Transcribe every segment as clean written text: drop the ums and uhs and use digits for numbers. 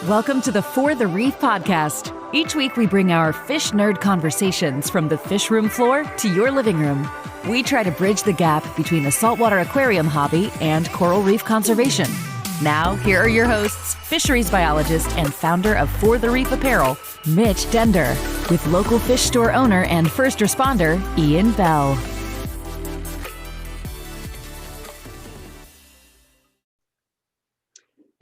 Welcome to the For the Reef Podcast. Each week we bring our fish nerd conversations from the fish room floor to your living room. We try to bridge the gap between the saltwater aquarium hobby and coral reef conservation. Now, here are your hosts, fisheries biologist and founder of For the Reef Apparel, Mitch Dender, with local fish store owner and first responder, Ian Bell.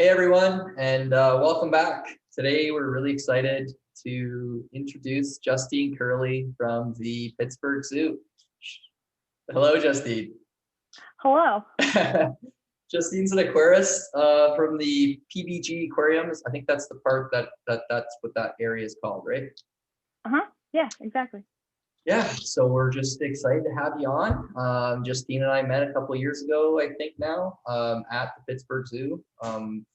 Hey everyone, and welcome back. Today we're really excited to introduce Justine Curley from the Pittsburgh Zoo. Hello, Justine. Hello. Justine's an aquarist from the PPG Aquarium. I think that's the part that's what that area is called, right? Yeah, exactly. Yeah, so we're just excited to have you on. Justine and I met a couple of years ago, I think now, at the Pittsburgh Zoo.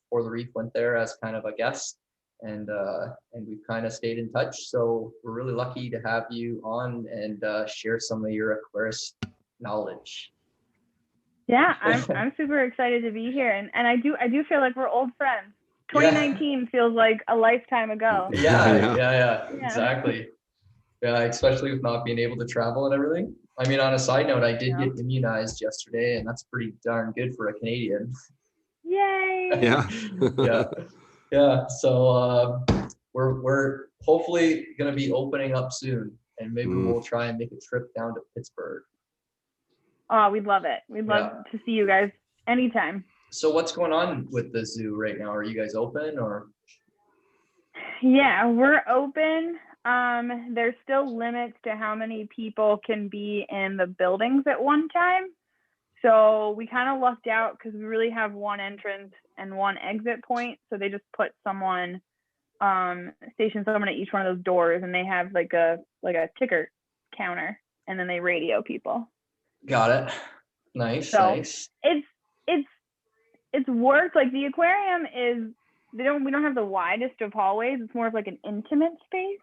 For the Reef went there as kind of a guest, and we've kind of stayed in touch. So we're really lucky to have you on and share some of your aquarist knowledge. Yeah, I'm super excited to be here, and I do feel like we're old friends. 2019 feels like a lifetime ago. Yeah, exactly. Yeah, especially with not being able to travel and everything. I mean, on a side note, I did get immunized yesterday, and that's pretty darn good for a Canadian. Yay! Yeah. So we're hopefully going to be opening up soon, and maybe we'll try and make a trip down to Pittsburgh. Oh, we'd love it. We'd love to see you guys anytime. So what's going on with the zoo right now? Are you guys open or? Yeah, we're open. There's still limits to how many people can be in the buildings at one time. So we kind of lucked out because we really have one entrance and one exit point. So they just put someone, station someone at each one of those doors, and they have like a ticker counter, and then they radio people. Got it. Nice. It's worked. Like the aquarium is, we don't have the widest of hallways. It's more of like an intimate space.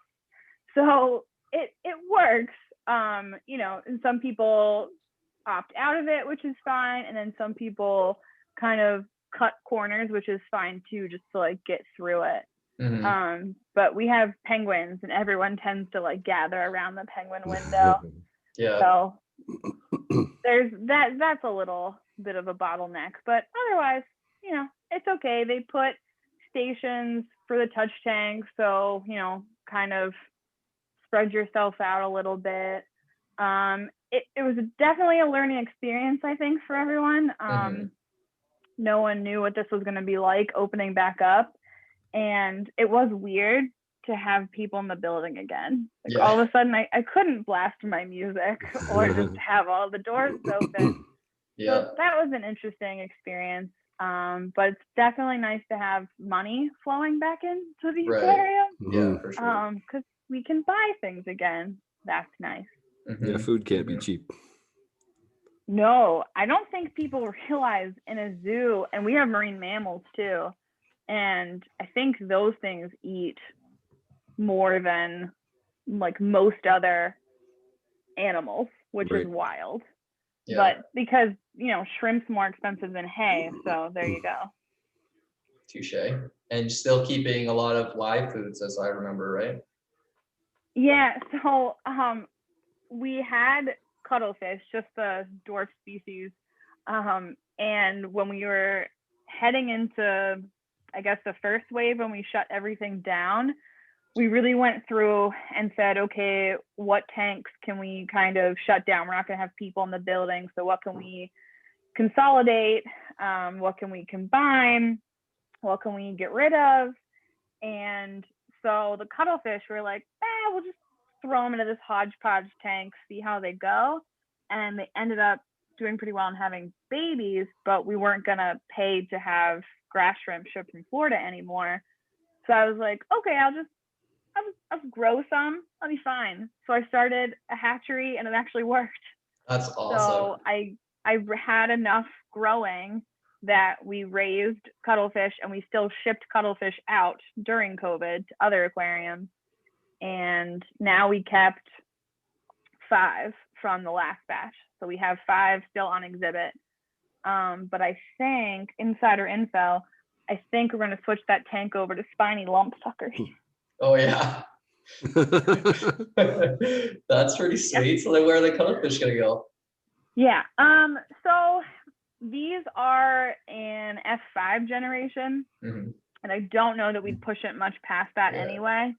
So it works. And some people opt out of it, which is fine, and then some people kind of cut corners, which is fine too, just to like get through it. Mm-hmm. But we have penguins, and everyone tends to like gather around the penguin window. Yeah. So there's that's a little bit of a bottleneck, but otherwise, it's okay. They put stations for the touch tank, so kind of spread yourself out a little bit. It was definitely a learning experience, I think, for everyone. No one knew what this was going to be like opening back up, and it was weird to have people in the building again. All of a sudden, I couldn't blast my music or just have all the doors open. So that was an interesting experience. But it's definitely nice to have money flowing back into the aquarium. Yeah, for sure. Because we can buy things again. That's nice. Yeah, food can't be cheap. No, I don't think people realize in a zoo, and we have marine mammals too, and I think those things eat more than like most other animals, which is wild. Yeah. But because shrimp's more expensive than hay, so there you go. Touche. And still keeping a lot of live foods, as I remember, right? Yeah. So we had cuttlefish, just the dwarf species, and when we were heading into, I guess, the first wave, when we shut everything down, we really went through and said, okay, what tanks can we kind of shut down? We're not going to have people in the building, so what can we consolidate? What can we combine? What can we get rid of? And so the cuttlefish, we're like, we'll just throw them into this hodgepodge tank, see how they go. And they ended up doing pretty well and having babies, but we weren't going to pay to have grass shrimp shipped from Florida anymore. So I was like, okay, I'll just grow some. I'll be fine. So I started a hatchery, and it actually worked. That's awesome. So I had enough growing that we raised cuttlefish, and we still shipped cuttlefish out during COVID to other aquariums. And now we kept 5 from the last batch. So we have 5 still on exhibit. But I think, insider info, I think we're going to switch that tank over to spiny lump suckers. Oh yeah. That's pretty sweet. So then where are the cuttlefish gonna go? Yeah. So these are an F5 generation, and I don't know that we'd push it much past that anyway.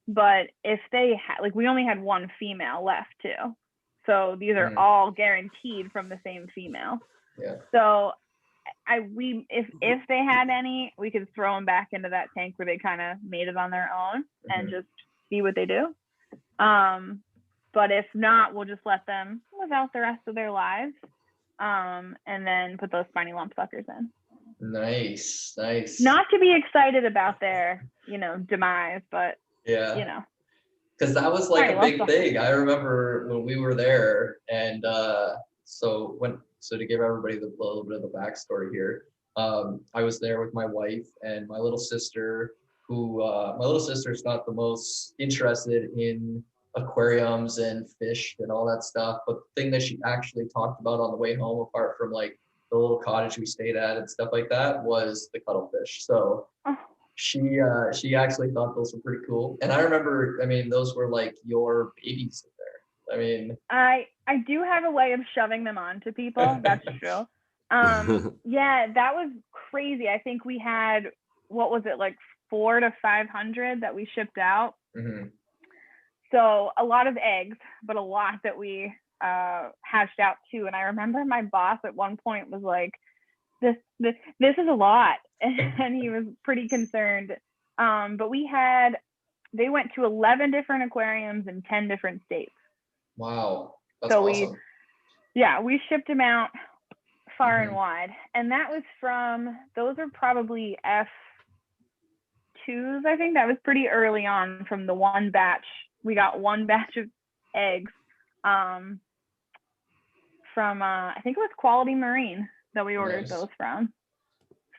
But if they had, like, we only had one female left too, so these are all guaranteed from the same female. Yeah. So if they had any, we could throw them back into that tank where they kind of made it on their own and just see what they do. But if not, we'll just let them live out the rest of their lives, and then put those spiny lump suckers in. Nice. Not to be excited about their, demise, but because that was like a big thing. I remember when we were there, and so to give everybody a little bit of the backstory here, I was there with my wife and my little sister, who my little sister's not the most interested in aquariums and fish and all that stuff, but the thing that she actually talked about on the way home, apart from like the little cottage we stayed at and stuff like that, was the cuttlefish. So she actually thought those were pretty cool. And I remember, those were like your babies in there. I do have a way of shoving them onto people. That's true. Yeah, that was crazy. I think we had, what was it, like 400 to 500 that we shipped out. So a lot of eggs, but a lot that we hatched out too. And I remember my boss at one point was like, this is a lot. And he was pretty concerned. But they went to 11 different aquariums in 10 different states. Wow. That's awesome. We shipped them out far and wide. And that was those are probably F2s, I think. That was pretty early on from the one batch. We got one batch of eggs from, I think it was Quality Marine that we ordered those from.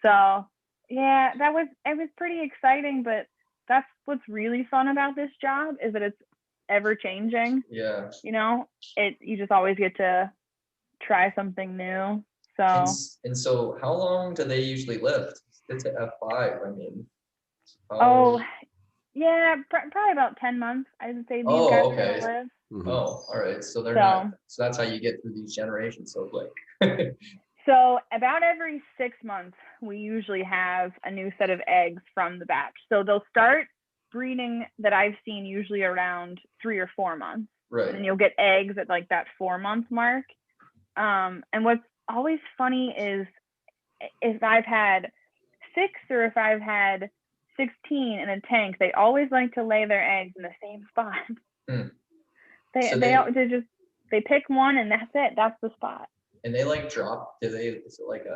So yeah, it was pretty exciting, but that's what's really fun about this job, is that it's ever changing. Yeah. You just always get to try something new. So and so how long do they usually live? It's an F5. Yeah, probably about 10 months. I would say these guys okay. live. Oh, all right. So they're not. So that's how you get through these generations so quick. So about every 6 months, we usually have a new set of eggs from the batch. So they'll start breeding, that I've seen, usually around 3 or 4 months. Right. And you'll get eggs at like that 4-month mark. And what's always funny is if I've had 6 or if I've had 16 in a tank, they always like to lay their eggs in the same spot. They pick one and that's it. That's the spot. And they like drop. Is it like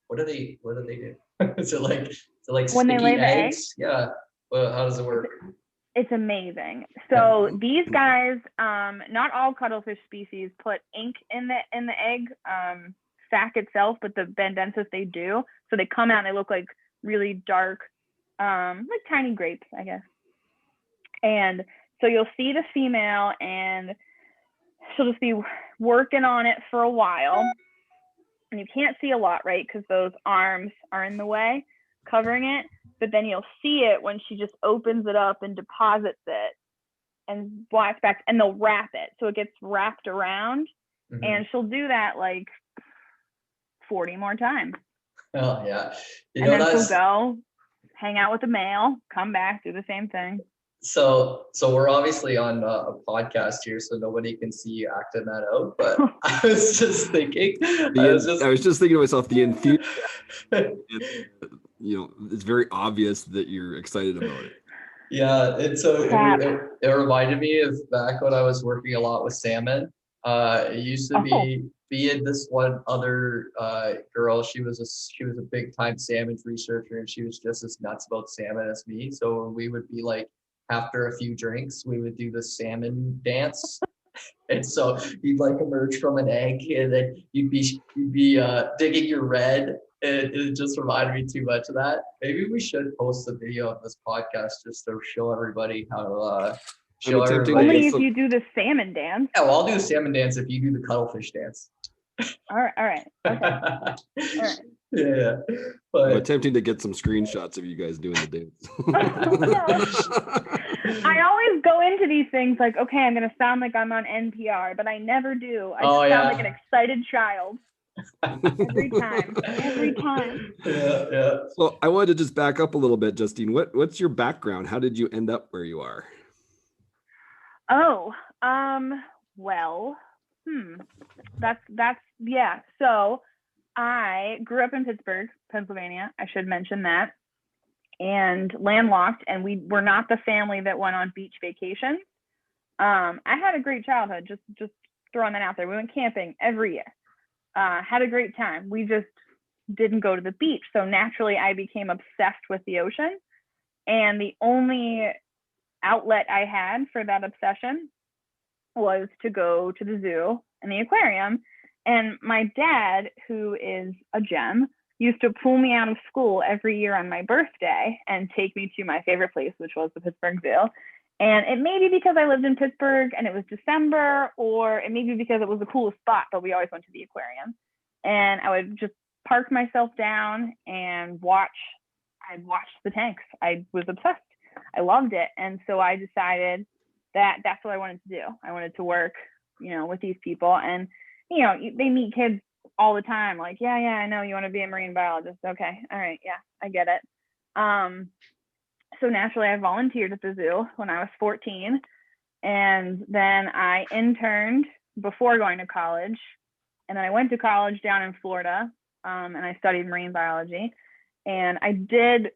what do they do? Is it like when they lay the eggs? Yeah. Well, how does it work? It's amazing. So these guys, not all cuttlefish species put ink in the egg sac itself, but the Bendensis they do. So they come out and they look like really dark, like tiny grapes, I guess. And so you'll see the female and she'll just be working on it for a while. And you can't see a lot, right? Because those arms are in the way, covering it. But then you'll see it when she just opens it up and deposits it and blacks back, and they'll wrap it. So it gets wrapped around. And she'll do that like 40 more times. Oh, yeah. And then she'll go hang out with the male, come back, do the same thing. So we're obviously on a podcast here, so nobody can see you acting that out. But I was just thinking, I was just thinking to myself, the enthusiasm. It's very obvious that you're excited about it. Yeah, and so it reminded me of back when I was working a lot with salmon. It used to be in this one other girl. She was a big time salmon researcher, and she was just as nuts about salmon as me. So we would be like, after a few drinks, we would do the salmon dance. And so you'd like emerge from an egg, and then you'd be digging your red. And it just reminded me too much of that. Maybe we should post a video of this podcast just to show everybody how to show everybody. Only if you do the salmon dance. Yeah, well, I'll do the salmon dance if you do the cuttlefish dance. All right. Okay. All right. Yeah. I'm But attempting to get some screenshots of you guys doing the dance. I always go into these things like, okay, I'm going to sound like I'm on NPR, but I never do. I just sound like an excited child. Every time. Yeah. So I wanted to just back up a little bit, Justine. What's your background? How did you end up where you are? Well, that's yeah. So I grew up in Pittsburgh, Pennsylvania. I should mention that. And landlocked, and we were not the family that went on beach vacations. I had a great childhood, just throwing that out there. We went camping every year. Had a great time. We just didn't go to the beach. So naturally I became obsessed with the ocean. And the only outlet I had for that obsession was to go to the zoo and the aquarium. And my dad, who is a gem, used to pull me out of school every year on my birthday and take me to my favorite place, which was the Pittsburgh Zoo. And it may be because I lived in Pittsburgh and it was December, or it may be because it was the coolest spot, but we always went to the aquarium. And I would just park myself down and I'd watch the tanks. I was obsessed. I loved it. And so I decided that that's what I wanted to do. I wanted to work, with these people. And, they meet kids all the time. Like, yeah, I know you want to be a marine biologist. Okay. All right. Yeah, I get it. So naturally I volunteered at the zoo when I was 14. And then I interned before going to college. And then I went to college down in Florida. And I studied marine biology. And I did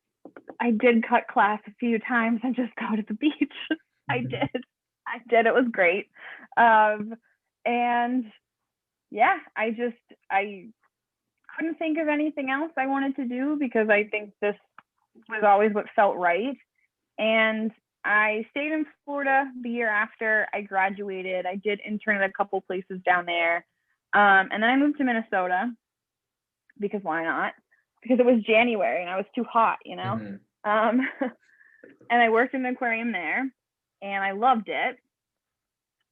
cut class a few times and just go to the beach. I did. It was great. And yeah, I couldn't think of anything else I wanted to do because I think this was always what felt right. And I stayed in Florida the year after I graduated. I did intern at a couple places down there. And then I moved to Minnesota because why not? Because it was January and I was too hot, Mm-hmm. And I worked in the aquarium there and I loved it.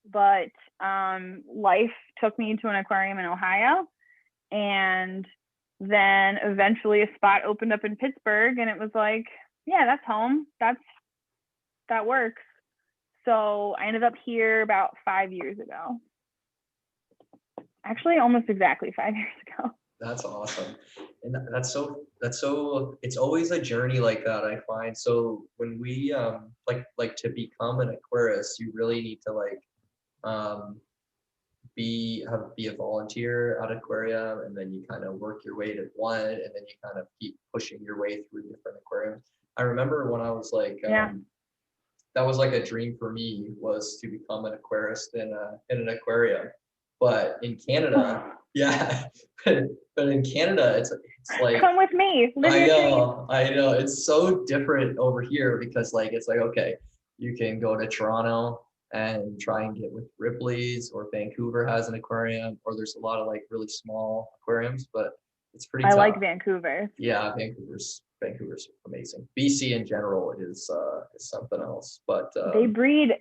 But life took me to an aquarium in Ohio, and then eventually a spot opened up in Pittsburgh, and it was like, yeah, that's home. That works. So I ended up here about 5 years ago. Actually, almost exactly 5 years ago. That's awesome. And that's so, it's always a journey like that, I find. So when we, like to become an aquarist, you really need to be a volunteer at aquarium, and then you kind of work your way to one, and then you kind of keep pushing your way through different aquariums. I remember when I was that was like a dream for me, was to become an aquarist in an aquarium. But in Canada, but in Canada, it's like, come with me. I know. It's so different over here because it's like, okay, you can go to Toronto and try and get with Ripley's, or Vancouver has an aquarium, or there's a lot of really small aquariums, but it's pretty tough. I like Vancouver. Yeah, Vancouver's amazing. BC in general is something else, but they breed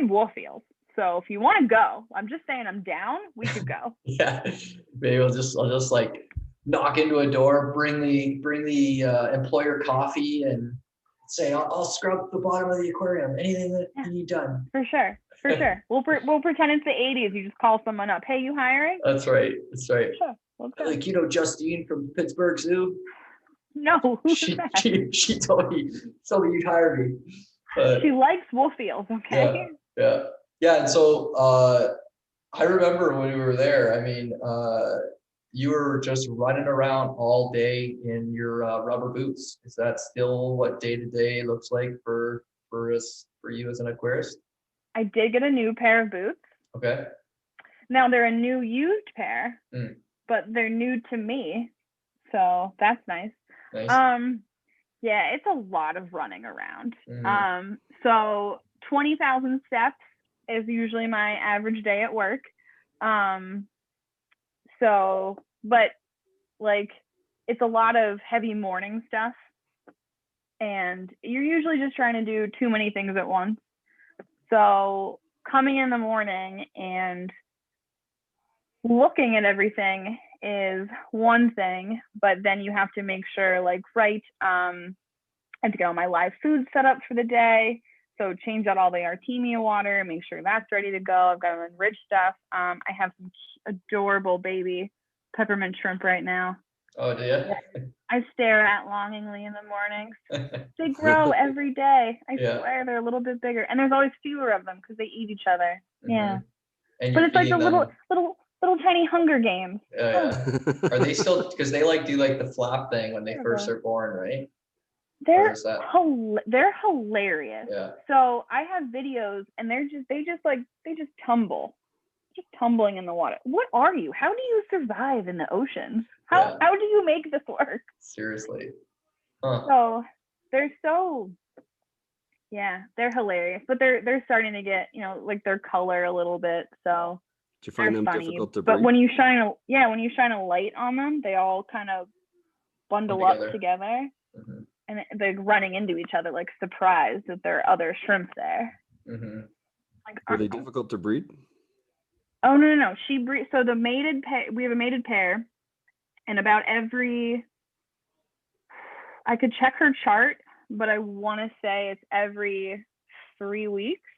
wolf eels. So if you want to go, I'm just saying I'm down. We could go. Yeah, maybe I'll just knock into a door, bring the employer coffee, and say I'll scrub the bottom of the aquarium. Anything that you need done. For sure. We'll pretend it's the 80s. You just call someone up. Hey, you hiring? That's right. Sure. Let's go. Justine from Pittsburgh Zoo. No, she told me you'd hire me. She likes wolf eels. Okay. Yeah. And so I remember when we were there. I mean, you were just running around all day in your rubber boots. Is that still what day-to-day looks like for you as an aquarist? I did get a new pair of boots. Okay. Now they're a new used pair, but they're new to me. So that's nice. Yeah, it's a lot of running around. So 20,000 steps is usually my average day at work. But it's a lot of heavy morning stuff, and you're usually just trying to do too many things at once. So coming in the morning and looking at everything is one thing, but then you have to make sure I have to get all my live food set up for the day. So change out all the Artemia water, make sure that's ready to go. I've got to enrich stuff. I have some adorable baby peppermint shrimp right now. Oh, do you? I stare at longingly in the mornings. They grow every day. I swear they're a little bit bigger. And there's always fewer of them because they eat each other. Mm-hmm. Yeah. And but it's like the little tiny Hunger Games. Yeah. Are they still, because they do the flap thing when they first are born, right? They're hilarious. Yeah. So I have videos and they just tumbling in the water. What are you? How do you survive in the oceans? How do you make this work? Seriously. So they're they're hilarious, but they're starting to get, their color a little bit. So do you find them funny. Difficult to breed? But when you shine a light on them, they all kind of bundle up together. Mm-hmm. And they're running into each other, surprised that there are other shrimp there. Mm-hmm. Are they difficult to breed? Oh, no. She breeds. So we have a mated pair, and about I could check her chart, but I want to say it's every 3 weeks.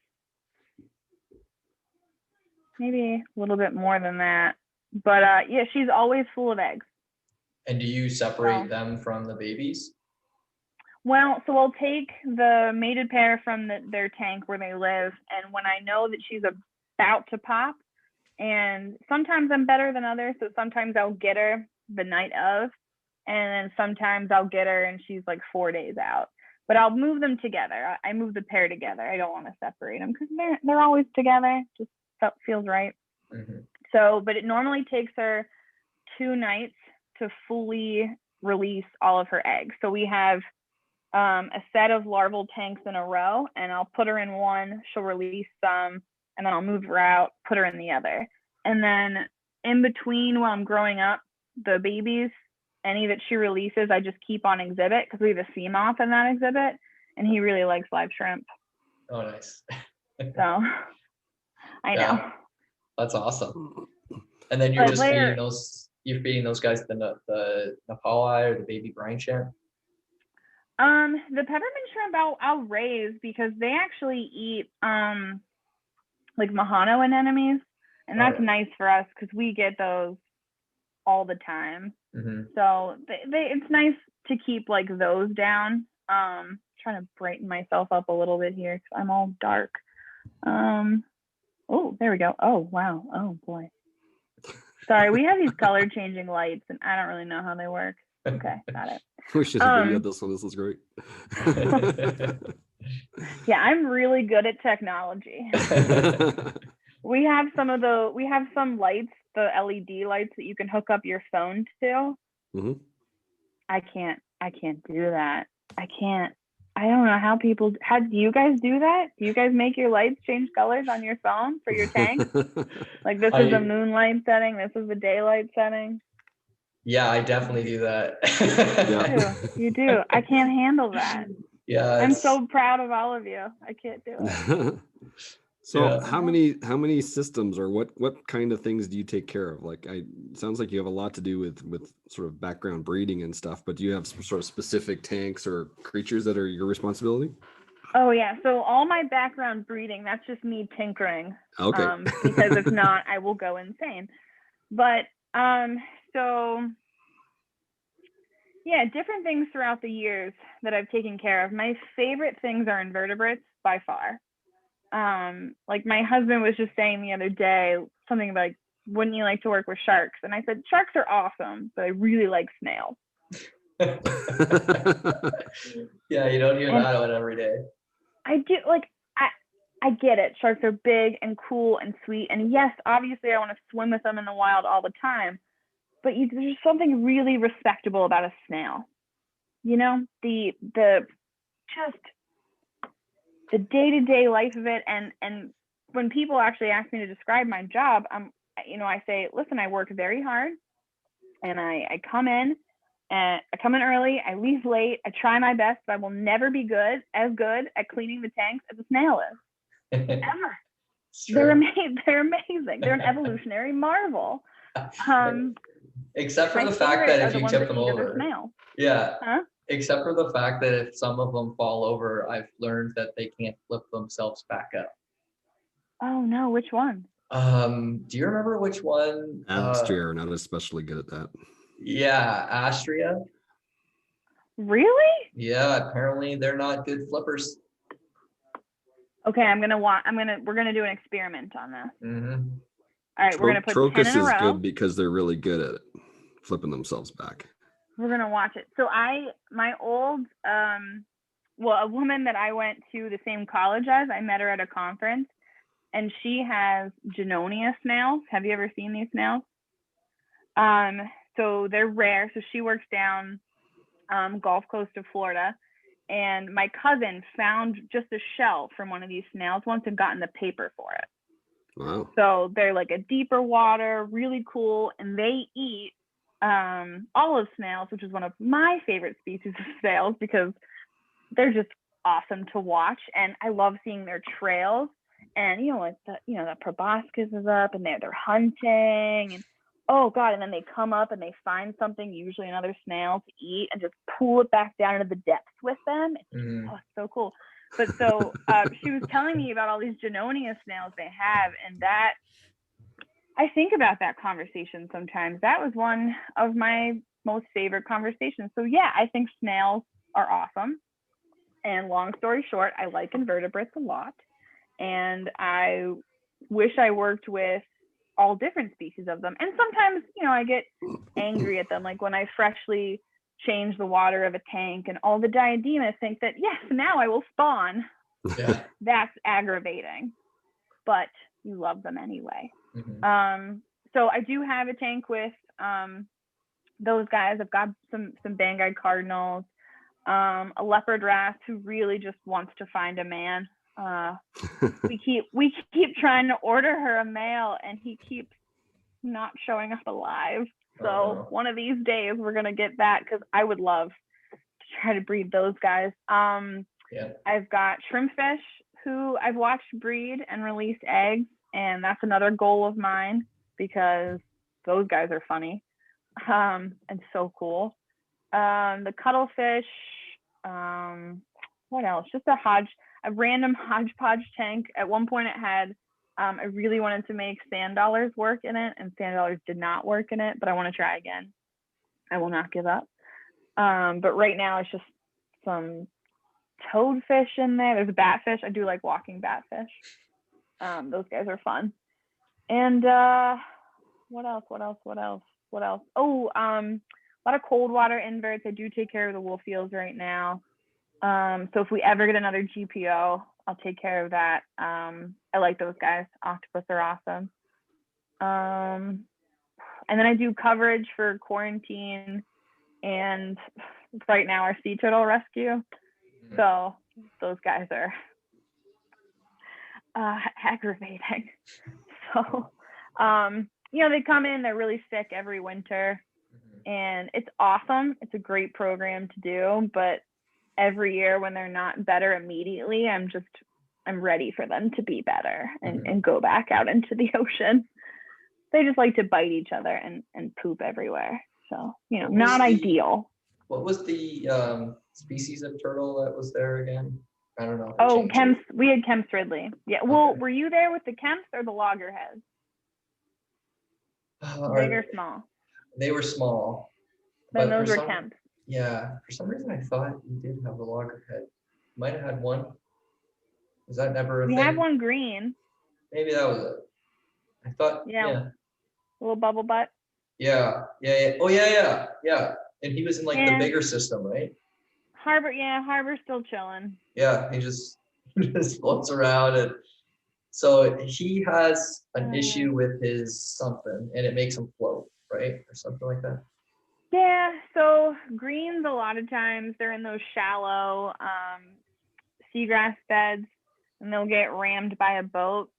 Maybe a little bit more than that. But she's always full of eggs. And do you separate them from the babies? Well, so I'll take the mated pair from their tank where they live, and when I know that she's about to pop, and sometimes I'm better than others, so sometimes I'll get her the night of, and then sometimes I'll get her and she's 4 days out. But I'll move them together. I move the pair together. I don't want to separate them because they're always together. Just feels right. Mm-hmm. So, but it normally takes her 2 nights to fully release all of her eggs. So we have a set of larval tanks in a row, and I'll put her in one, she'll release some, and then I'll move her out, put her in the other. And then in between, while I'm growing up the babies, any that she releases, I just keep on exhibit because we have a sea moth in that exhibit, and he really likes live shrimp. Oh, nice. So I know. That's awesome. And then you're feeding those guys the Nepali or the baby brine shrimp? The peppermint shrimp I'll raise because they actually eat mahano anemones, and that's nice for us because we get those all the time. Mm-hmm. So it's nice to keep those down. Trying to brighten myself up a little bit here because I'm all dark. Oh, there we go. Oh, wow. Oh boy. Sorry, we have these color changing lights and I don't really know how they work. Okay, got it. We should have videoed this one. This is great. Yeah, I'm really good at technology. We have some lights, the LED lights that you can hook up your phone to. Mm-hmm. I can't do that. I don't know how do you guys do that? Do you guys make your lights change colors on your phone for your tank? This is a moonlight setting, this is the daylight setting. Yeah, I definitely do that. You do. I can't handle that. Yeah. I'm so proud of all of you. I can't do it. So how many systems or what kind of things do you take care of? It sounds like you have a lot to do with sort of background breeding and stuff, but do you have some sort of specific tanks or creatures that are your responsibility? Oh yeah. So all my background breeding, that's just me tinkering. Okay. Because if not, I will go insane. But so yeah, different things throughout the years that I've taken care of. My favorite things are invertebrates by far. My husband was just saying the other day something about wouldn't you like to work with sharks? And I said, sharks are awesome, but I really like snails. Yeah, you don't hear that one every day. I do. I get it. Sharks are big and cool and sweet. And yes, obviously I want to swim with them in the wild all the time, but there's something really respectable about a snail. The day-to-day life of it, and when people actually ask me to describe my job, I say, listen, I work very hard, and I come in early, I leave late, I try my best, but I will never be as good at cleaning the tanks as a snail is. Ever. They're amazing. They're an evolutionary marvel. Except for My the fact favorite that are if the you ones tip that them eat other over, snails. yeah. Huh? Except for the fact that if some of them fall over, I've learned that they can't flip themselves back up. Oh no, which one? Do you remember which one? Astria are not especially good at that. Yeah, Astria. Really? Yeah, apparently they're not good flippers. Okay, we're gonna do an experiment on this. Mm-hmm. All right, we're gonna put 10 Trocus in a is row. good because they're really good at it, flipping themselves back. We're gonna watch it. So my old a woman that I went to the same college as, I met her at a conference, and she has Junonia snails. Have you ever seen these snails? So they're rare. So she works down Gulf Coast of Florida, and my cousin found just a shell from one of these snails once and gotten the paper for it. Wow. So they're like a deeper water, really cool, and they eat olive snails, which is one of my favorite species of snails because they're just awesome to watch, and I love seeing their trails. And like the proboscis is up, and they're hunting, and oh god, and then they come up and they find something, usually another snail, to eat, and just pull it back down into the depths with them. It's so cool. But so she was telling me about all these Junonia snails they have, and that I think about that conversation sometimes. That was one of my most favorite conversations. So yeah, I think snails are awesome. And long story short, I like invertebrates a lot. And I wish I worked with all different species of them. And sometimes, I get angry at them. Like when I freshly change the water of a tank and all the diadema think that, yes, now I will spawn. Yeah. That's aggravating. But you love them anyway. Mm-hmm. So I do have a tank with those guys. I've got some Bangor cardinals, a leopard wrasse who really just wants to find a man. We keep trying to order her a male, and he keeps not showing up alive. So one of these days we're gonna get that, because I would love to try to breed those guys. I've got shrimpfish who I've watched breed and release eggs, and that's another goal of mine because those guys are funny and so cool. The cuttlefish, what else? Just a random hodgepodge tank. At one point it had, I really wanted to make sand dollars work in it, and sand dollars did not work in it, but I want to try again. I will not give up. But right now it's just some toadfish in there. There's a batfish. I do like walking batfish. Those guys are fun. And what else? Oh, a lot of cold water inverts. I do take care of the wolf eels right now. So if we ever get another GPO, I'll take care of that. I like those guys. Octopus are awesome. And then I do coverage for quarantine and right now our sea turtle rescue. So those guys are aggravating. So, they come in, they're really sick every winter, and it's awesome. It's a great program to do, but every year when they're not better immediately, I'm ready for them to be better and go back out into the ocean. They just like to bite each other and poop everywhere. So, not ideal. What was the species of turtle that was there again? I don't know. Oh, we had Kemp's Ridley. Yeah. Well, okay. Were you there with the Kemp's or the loggerheads? Big or small? They were small. Then those were Kemp's. Yeah. For some reason, I thought you did have the loggerhead. Might have had one. Was that never a thing? We had one green. Maybe that was it. I thought. Yeah. A little bubble butt. Yeah. Oh, yeah. And he was in the bigger system, right? Harbor's still chilling. Yeah, he just floats around, and so he has an issue with his something, and it makes him float, right, or something like that. Yeah. So greens, a lot of times they're in those shallow seagrass beds, and they'll get rammed by a boat.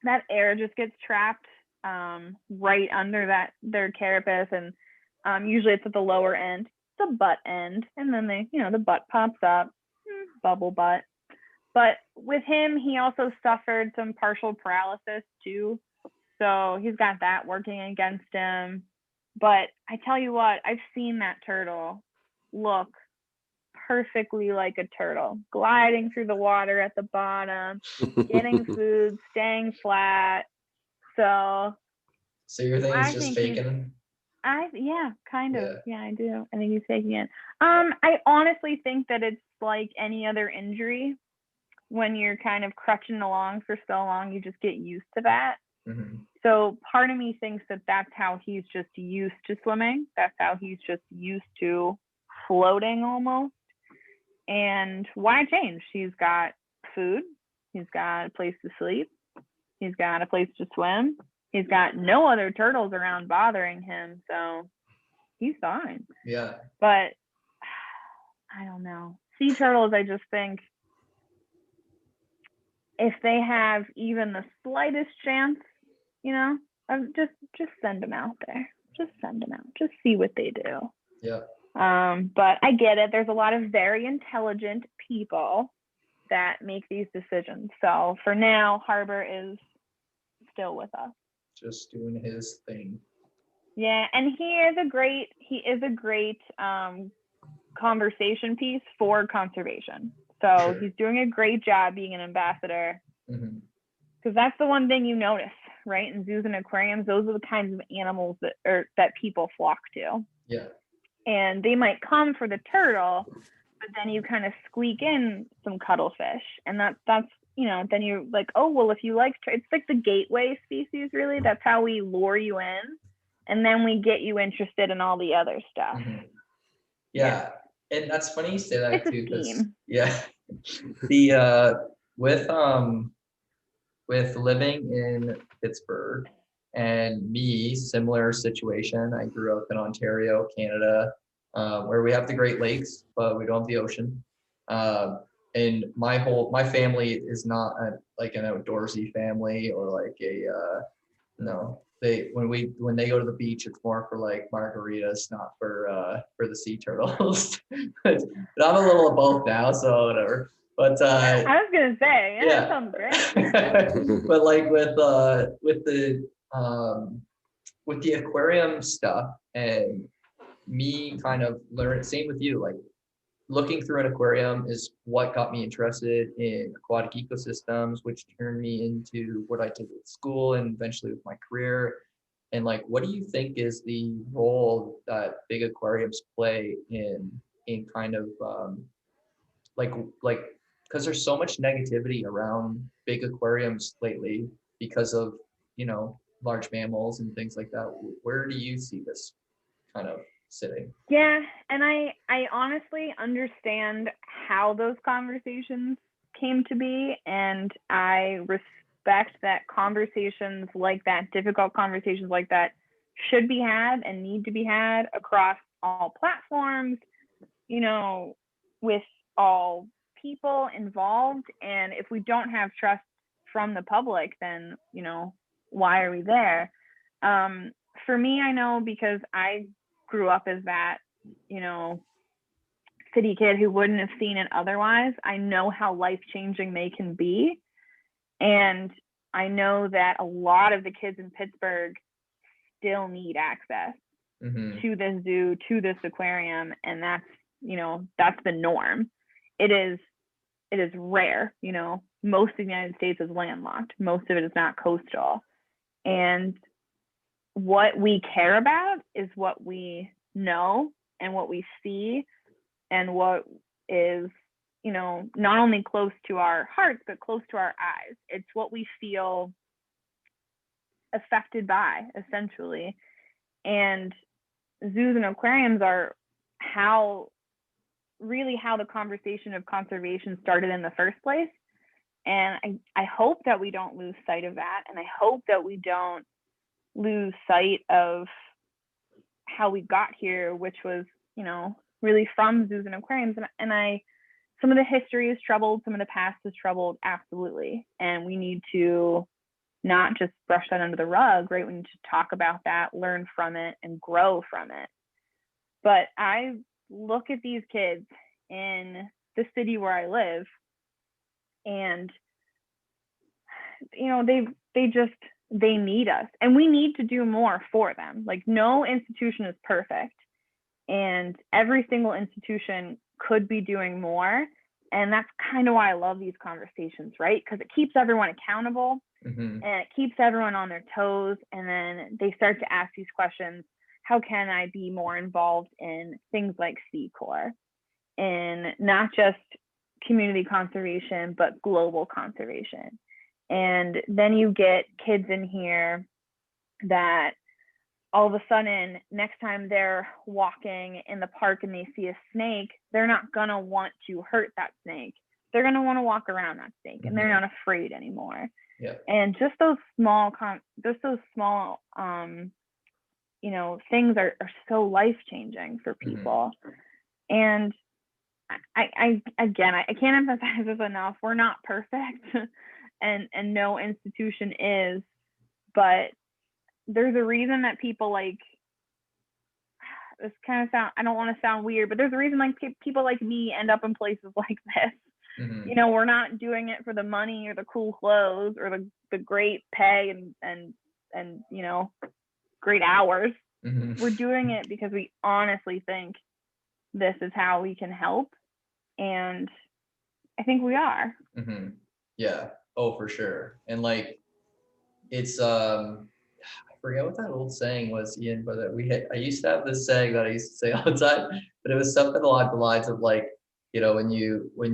That air just gets trapped right under their carapace, and usually it's at the lower end. The butt end, and then the butt pops up, bubble butt. But with him, he also suffered some partial paralysis too, so he's got that working against him. But I tell you what, I've seen that turtle look perfectly like a turtle, gliding through the water at the bottom, getting food, staying flat. So your thing is just faking? Yeah, kind of. Yeah. Yeah, I do. I think he's faking it. I honestly think that it's like any other injury. When you're kind of crutching along for so long, you just get used to that. Mm-hmm. So part of me thinks that that's how he's just used to swimming. That's how he's just used to floating almost. And why change? He's got food. He's got a place to sleep. He's got a place to swim. He's got no other turtles around bothering him. So he's fine. Yeah. But I don't know. Sea turtles, I just think if they have even the slightest chance, you know, just send them out there. Just send them out. Just see what they do. Yeah. But I get it. There's a lot of very intelligent people that make these decisions. So for now, Harbor is still with us. Just doing his thing. Yeah, and he is a great conversation piece for conservation. So Sure. He's doing a great job being an ambassador. Mm-hmm. Because that's the one thing you notice, right? In zoos and aquariums, those are the kinds of animals that people flock to. Yeah. And they might come for the turtle, but then you kind of squeak in some cuttlefish, and that's then you're like, oh well, if you like, it's like the gateway species, really. That's how we lure you in, and then we get you interested in all the other stuff. Mm-hmm. Yeah, and that's funny you say that too, because with living in Pittsburgh and me, similar situation. I grew up in Ontario, Canada, where we have the Great Lakes, but we don't have the ocean. And my family is not like an outdoorsy family or like when they go to the beach, it's more for like margaritas, not for the sea turtles. but I'm a little of both now, so whatever. But I was gonna say, that sounds great. But like with the aquarium stuff and me kind of learn, same with you, like looking through an aquarium is what got me interested in aquatic ecosystems, which turned me into what I did at school and eventually with my career. And like, what do you think is the role that big aquariums play in kind of like because there's so much negativity around big aquariums lately because of large mammals and things like that. Where do you see this kind of sitting? Yeah, and I honestly understand how those conversations came to be, and I respect that conversations like that, difficult conversations like that, should be had and need to be had across all platforms, with all people involved. And if we don't have trust from the public, then why are we there? For me, I know, because I grew up as that city kid who wouldn't have seen it otherwise. I know how life-changing they can be, and I know that a lot of the kids in Pittsburgh still need access to this zoo, to this aquarium, and that's the norm. It is rare. Most of the United States is landlocked. Most of it is not coastal. And what we care about is what we know and what we see and what is, not only close to our hearts, but close to our eyes. It's what we feel affected by, essentially. And zoos and aquariums are how the conversation of conservation started in the first place. And I hope that we don't lose sight of that. And I hope that we don't lose sight of how we got here, which was, really from zoos and aquariums. And some of the history is troubled, some of the past is troubled, absolutely. And we need to not just brush that under the rug, right? We need to talk about that, learn from it, and grow from it. But I look at these kids in the city where I live, and they need us, and we need to do more for them. Like, no institution is perfect, and every single institution could be doing more. And that's kind of why I love these conversations, right? Because it keeps everyone accountable, and it keeps everyone on their toes. And then they start to ask these questions. How can I be more involved in things like Sea Corps, in not just community conservation, but global conservation? And then you get kids in here that all of a sudden, next time they're walking in the park and they see a snake, they're not gonna want to hurt that snake. They're gonna want to walk around that snake, and they're not afraid anymore. Yeah. And just those small, you know, things are so life changing for people. And I can't emphasize this enough. We're not perfect, and no institution is, but there's a reason that people like this kind of sound, I don't want to sound weird, but there's a reason like people like me end up in places like this. You know, we're not doing it for the money or the cool clothes or the great pay and you know, great hours. We're doing it because we honestly think this is how we can help, and I think we are. Yeah. Oh, for sure. And like, it's I forget what that old saying was, Ian, but I used to have this saying that I used to say all the time, but it was something along the lines of like, you know, when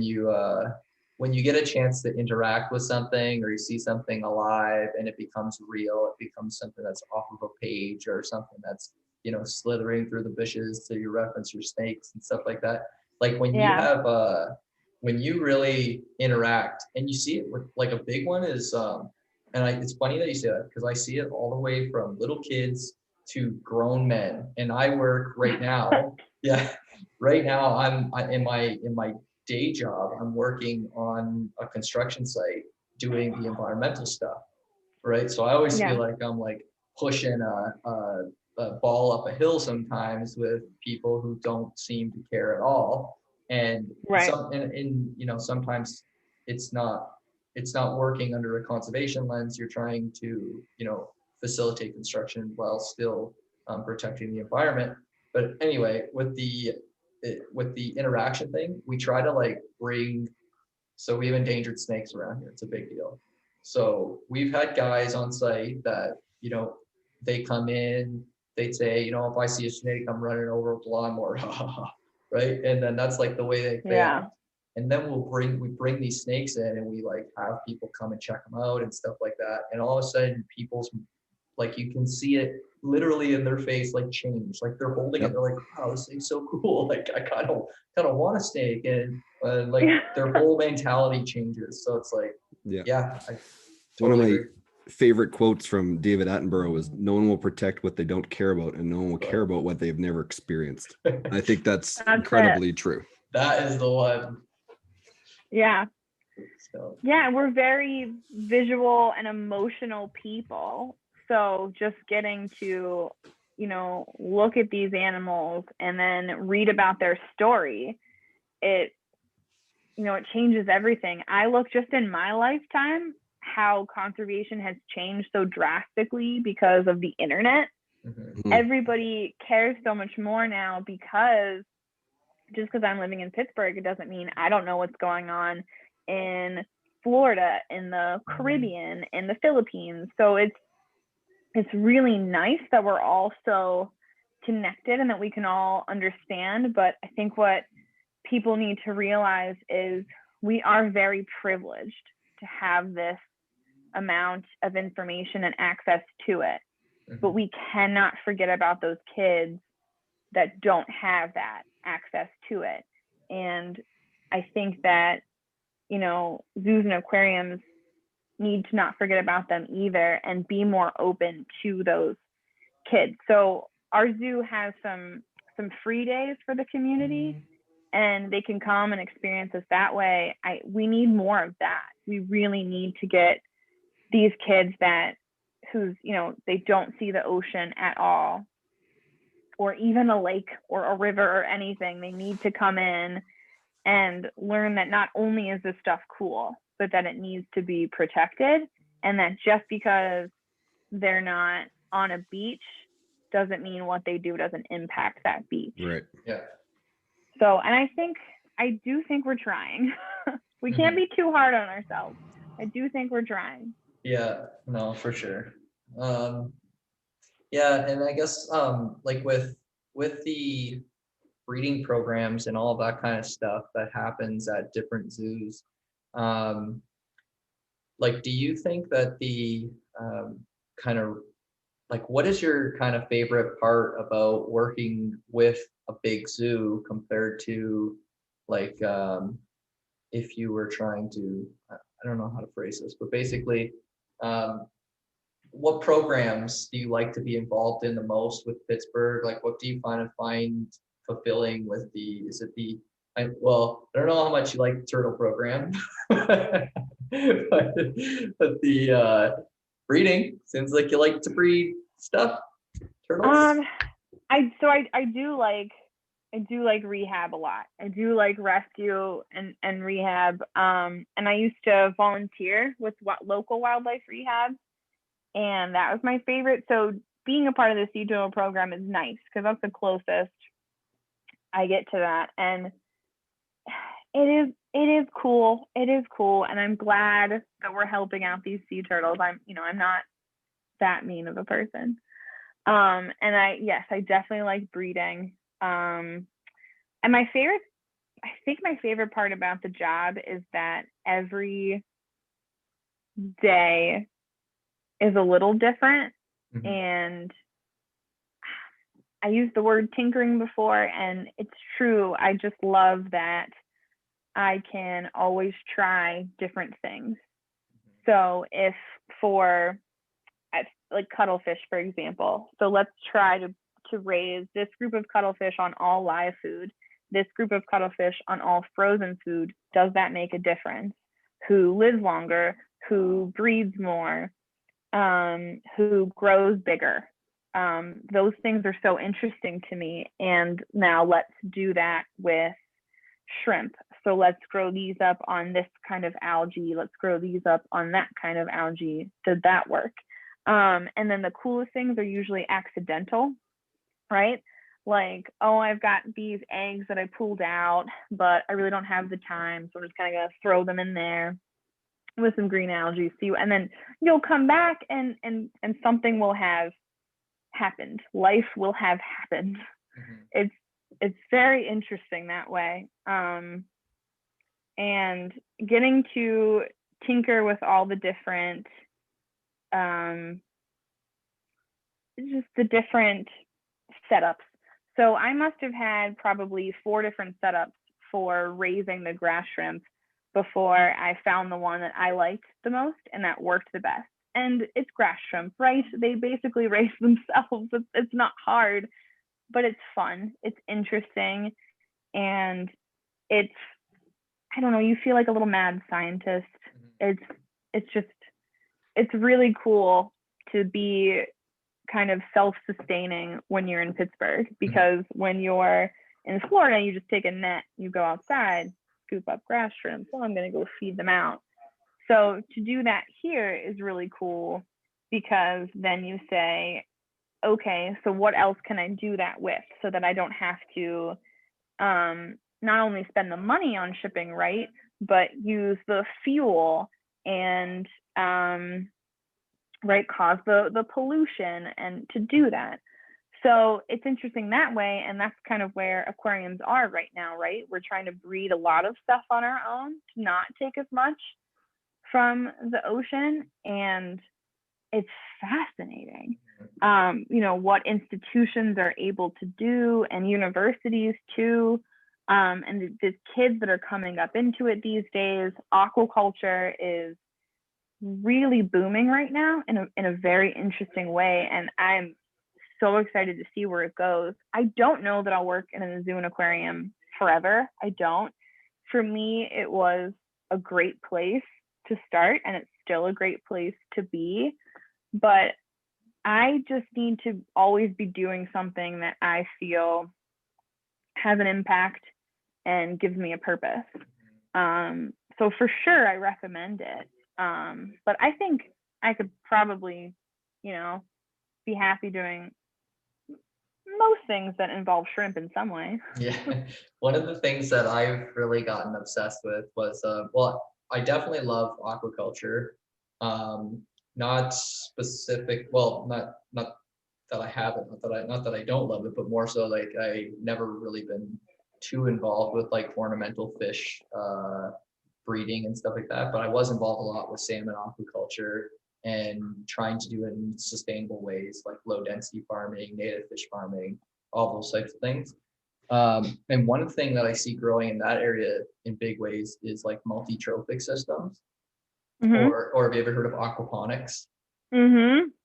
you get a chance to interact with something, or you see something alive and it becomes real, it becomes something that's off of a page or something that's, you know, slithering through the bushes, to your reference, your snakes and stuff like that. Like when you have when you really interact and you see it with, like, a big one is it's funny that you say that, because I see it all the way from little kids to grown men. And I work right now. Right now I'm in my day job. I'm working on a construction site doing the environmental stuff, right? So I always feel like I'm like pushing a ball up a hill sometimes with people who don't seem to care at all. And you know, sometimes it's not working under a conservation lens. You're trying to, you know, facilitate construction while still protecting the environment. But anyway, with the interaction thing, we try to like so we have endangered snakes around here. It's a big deal. So we've had guys on site that, you know, they come in, they'd say, you know, if I see a snake, I'm running over with a lawnmower, right? And then that's like the way they think. And then we bring these snakes in, and we like have people come and check them out and stuff like that. And all of a sudden, people's, like, you can see it literally in their face, like, change. Like, they're holding it, they're like, wow, this thing's so cool. Like, I kind of want a snake, and like their whole mentality changes. So it's like, I totally agree. Favorite quotes from David Attenborough is, no one will protect what they don't care about, and no one will care about what they've never experienced. I think that's incredibly true. That is the one. We're very visual and emotional people. So just getting to, you know, look at these animals and then read about their story, it changes everything. I look just in my lifetime how conservation has changed so drastically because of the internet. Everybody cares so much more now, because just because I'm living in Pittsburgh, it doesn't mean I don't know what's going on in Florida, in the Caribbean, in the Philippines. So it's really nice that we're all so connected and that we can all understand. But I think what people need to realize is we are very privileged to have this amount of information and access to it. But we cannot forget about those kids that don't have that access to it. And I think that, you know, zoos and aquariums need to not forget about them either, and be more open to those kids. So our zoo has some free days for the community, and they can come and experience us that way. We need more of that. We really need to get these kids who's, you know, they don't see the ocean at all, or even a lake or a river or anything. They need to come in and learn that not only is this stuff cool, but that it needs to be protected, and that just because they're not on a beach doesn't mean what they do doesn't impact that beach. Right. Yeah. So, and I do think we're trying. We can't be too hard on ourselves. I do think we're trying. Yeah, no, for sure. Yeah, and I guess like with the breeding programs and all that kind of stuff that happens at different zoos, like, do you think that the kind of like, what is your kind of favorite part about working with a big zoo compared to like if you were trying to, I don't know how to phrase this, but basically, what programs do you like to be involved in the most with Pittsburgh? Like, what do you find fulfilling with the, is it the, I don't know how much you like the turtle program, but the breeding, seems like you like to breed stuff, turtles. I do like rehab a lot. I do like rescue and rehab. And I used to volunteer with local wildlife rehab, and that was my favorite. So being a part of the sea turtle program is nice because that's the closest I get to that. And it is cool. It is cool. And I'm glad that we're helping out these sea turtles. I'm not that mean of a person. And I definitely like breeding. And I think my favorite part about the job is that every day is a little different. And I used the word tinkering before, and it's true. I just love that I can always try different things. So if for like cuttlefish, for example, so let's try to raise this group of cuttlefish on all live food, this group of cuttlefish on all frozen food. Does that make a difference? Who lives longer? Who breeds more? Who grows bigger? Those things are so interesting to me. And now let's do that with shrimp. So let's grow these up on this kind of algae. Let's grow these up on that kind of algae. Did that work? And then the coolest things are usually accidental, right? Like, oh, I've got these eggs that I pulled out, but I really don't have the time. So I'm just kind of going to throw them in there with some green algae. And then you'll come back and something will have happened. Life will have happened. It's very interesting that way. And getting to tinker with all the different, just the different setups. So I must have had probably 4 different setups for raising the grass shrimp before I found the one that I liked the most and that worked the best. And it's grass shrimp, right? They basically raise themselves. It's not hard, but it's fun. It's interesting. And it's, I don't know, you feel like a little mad scientist. It's really cool to be kind of self-sustaining when you're in Pittsburgh, because when you're in Florida, you just take a net, you go outside, scoop up grass shrimp. So I'm going to go feed them out. So to do that here is really cool, because then you say, okay, so what else can I do that with so that I don't have to not only spend the money on shipping, right, but use the fuel and right, cause the pollution and to do that. So it's interesting that way. And that's kind of where aquariums are right now, right? We're trying to breed a lot of stuff on our own to not take as much from the ocean. And it's fascinating, what institutions are able to do, and universities too. And the kids that are coming up into it these days. Aquaculture is really booming right now in a very interesting way. And I'm so excited to see where it goes. I don't know that I'll work in a zoo and aquarium forever. I don't. For me, it was a great place to start, and it's still a great place to be. But I just need to always be doing something that I feel has an impact and gives me a purpose. So for sure, I recommend it. But I think I could probably be happy doing most things that involve shrimp in some way. Yeah. One of the things that I've really gotten obsessed with was, I definitely love aquaculture. Not specific, not that I haven't, not that I don't love it, but more so like I never really been too involved with like ornamental fish breeding and stuff like that. But I was involved a lot with salmon aquaculture and trying to do it in sustainable ways, like low density farming, native fish farming, all those types of things. And one thing that I see growing in that area in big ways is like multi-trophic systems, or have you ever heard of aquaponics?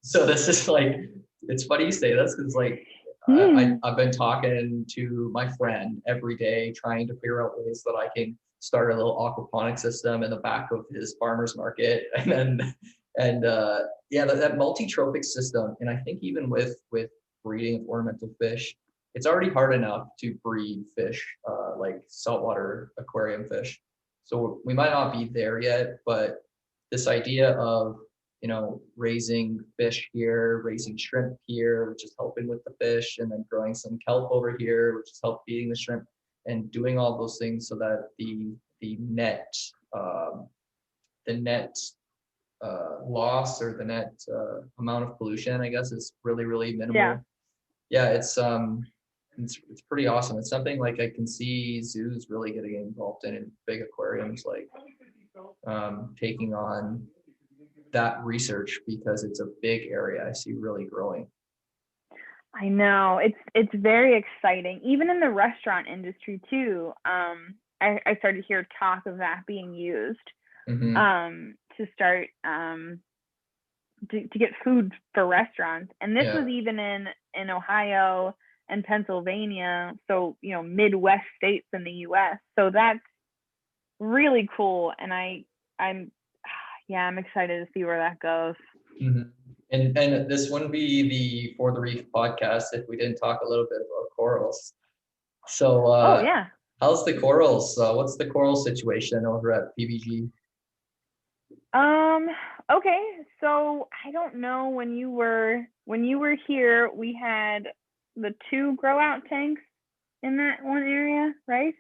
So this is like, it's funny you say this because like I've been talking to my friend every day, trying to figure out ways that I can start a little aquaponic system in the back of his farmer's market, that multi-trophic system. And I think even with breeding of ornamental fish, it's already hard enough to breed fish like saltwater aquarium fish. So we might not be there yet, but this idea of raising fish here, raising shrimp here, which is helping with the fish, and then growing some kelp over here, which is help feeding the shrimp, and doing all those things so that the net loss, or the net amount of pollution, I guess, is really, really minimal. Yeah, it's pretty awesome. It's something like I can see zoos really getting involved in big aquariums, like taking on that research, because it's a big area I see really growing. I know, it's very exciting, even in the restaurant industry too. I started to hear talk of that being used to start to get food for restaurants, and this was even in Ohio and Pennsylvania, so Midwest states in the US. So that's really cool, and I'm excited to see where that goes. And this wouldn't be the For the Reef podcast if we didn't talk a little bit about corals. So how's the corals? What's the coral situation over at PPG? Okay, so I don't know, when you were here, we had the 2 grow out tanks in that one area, right?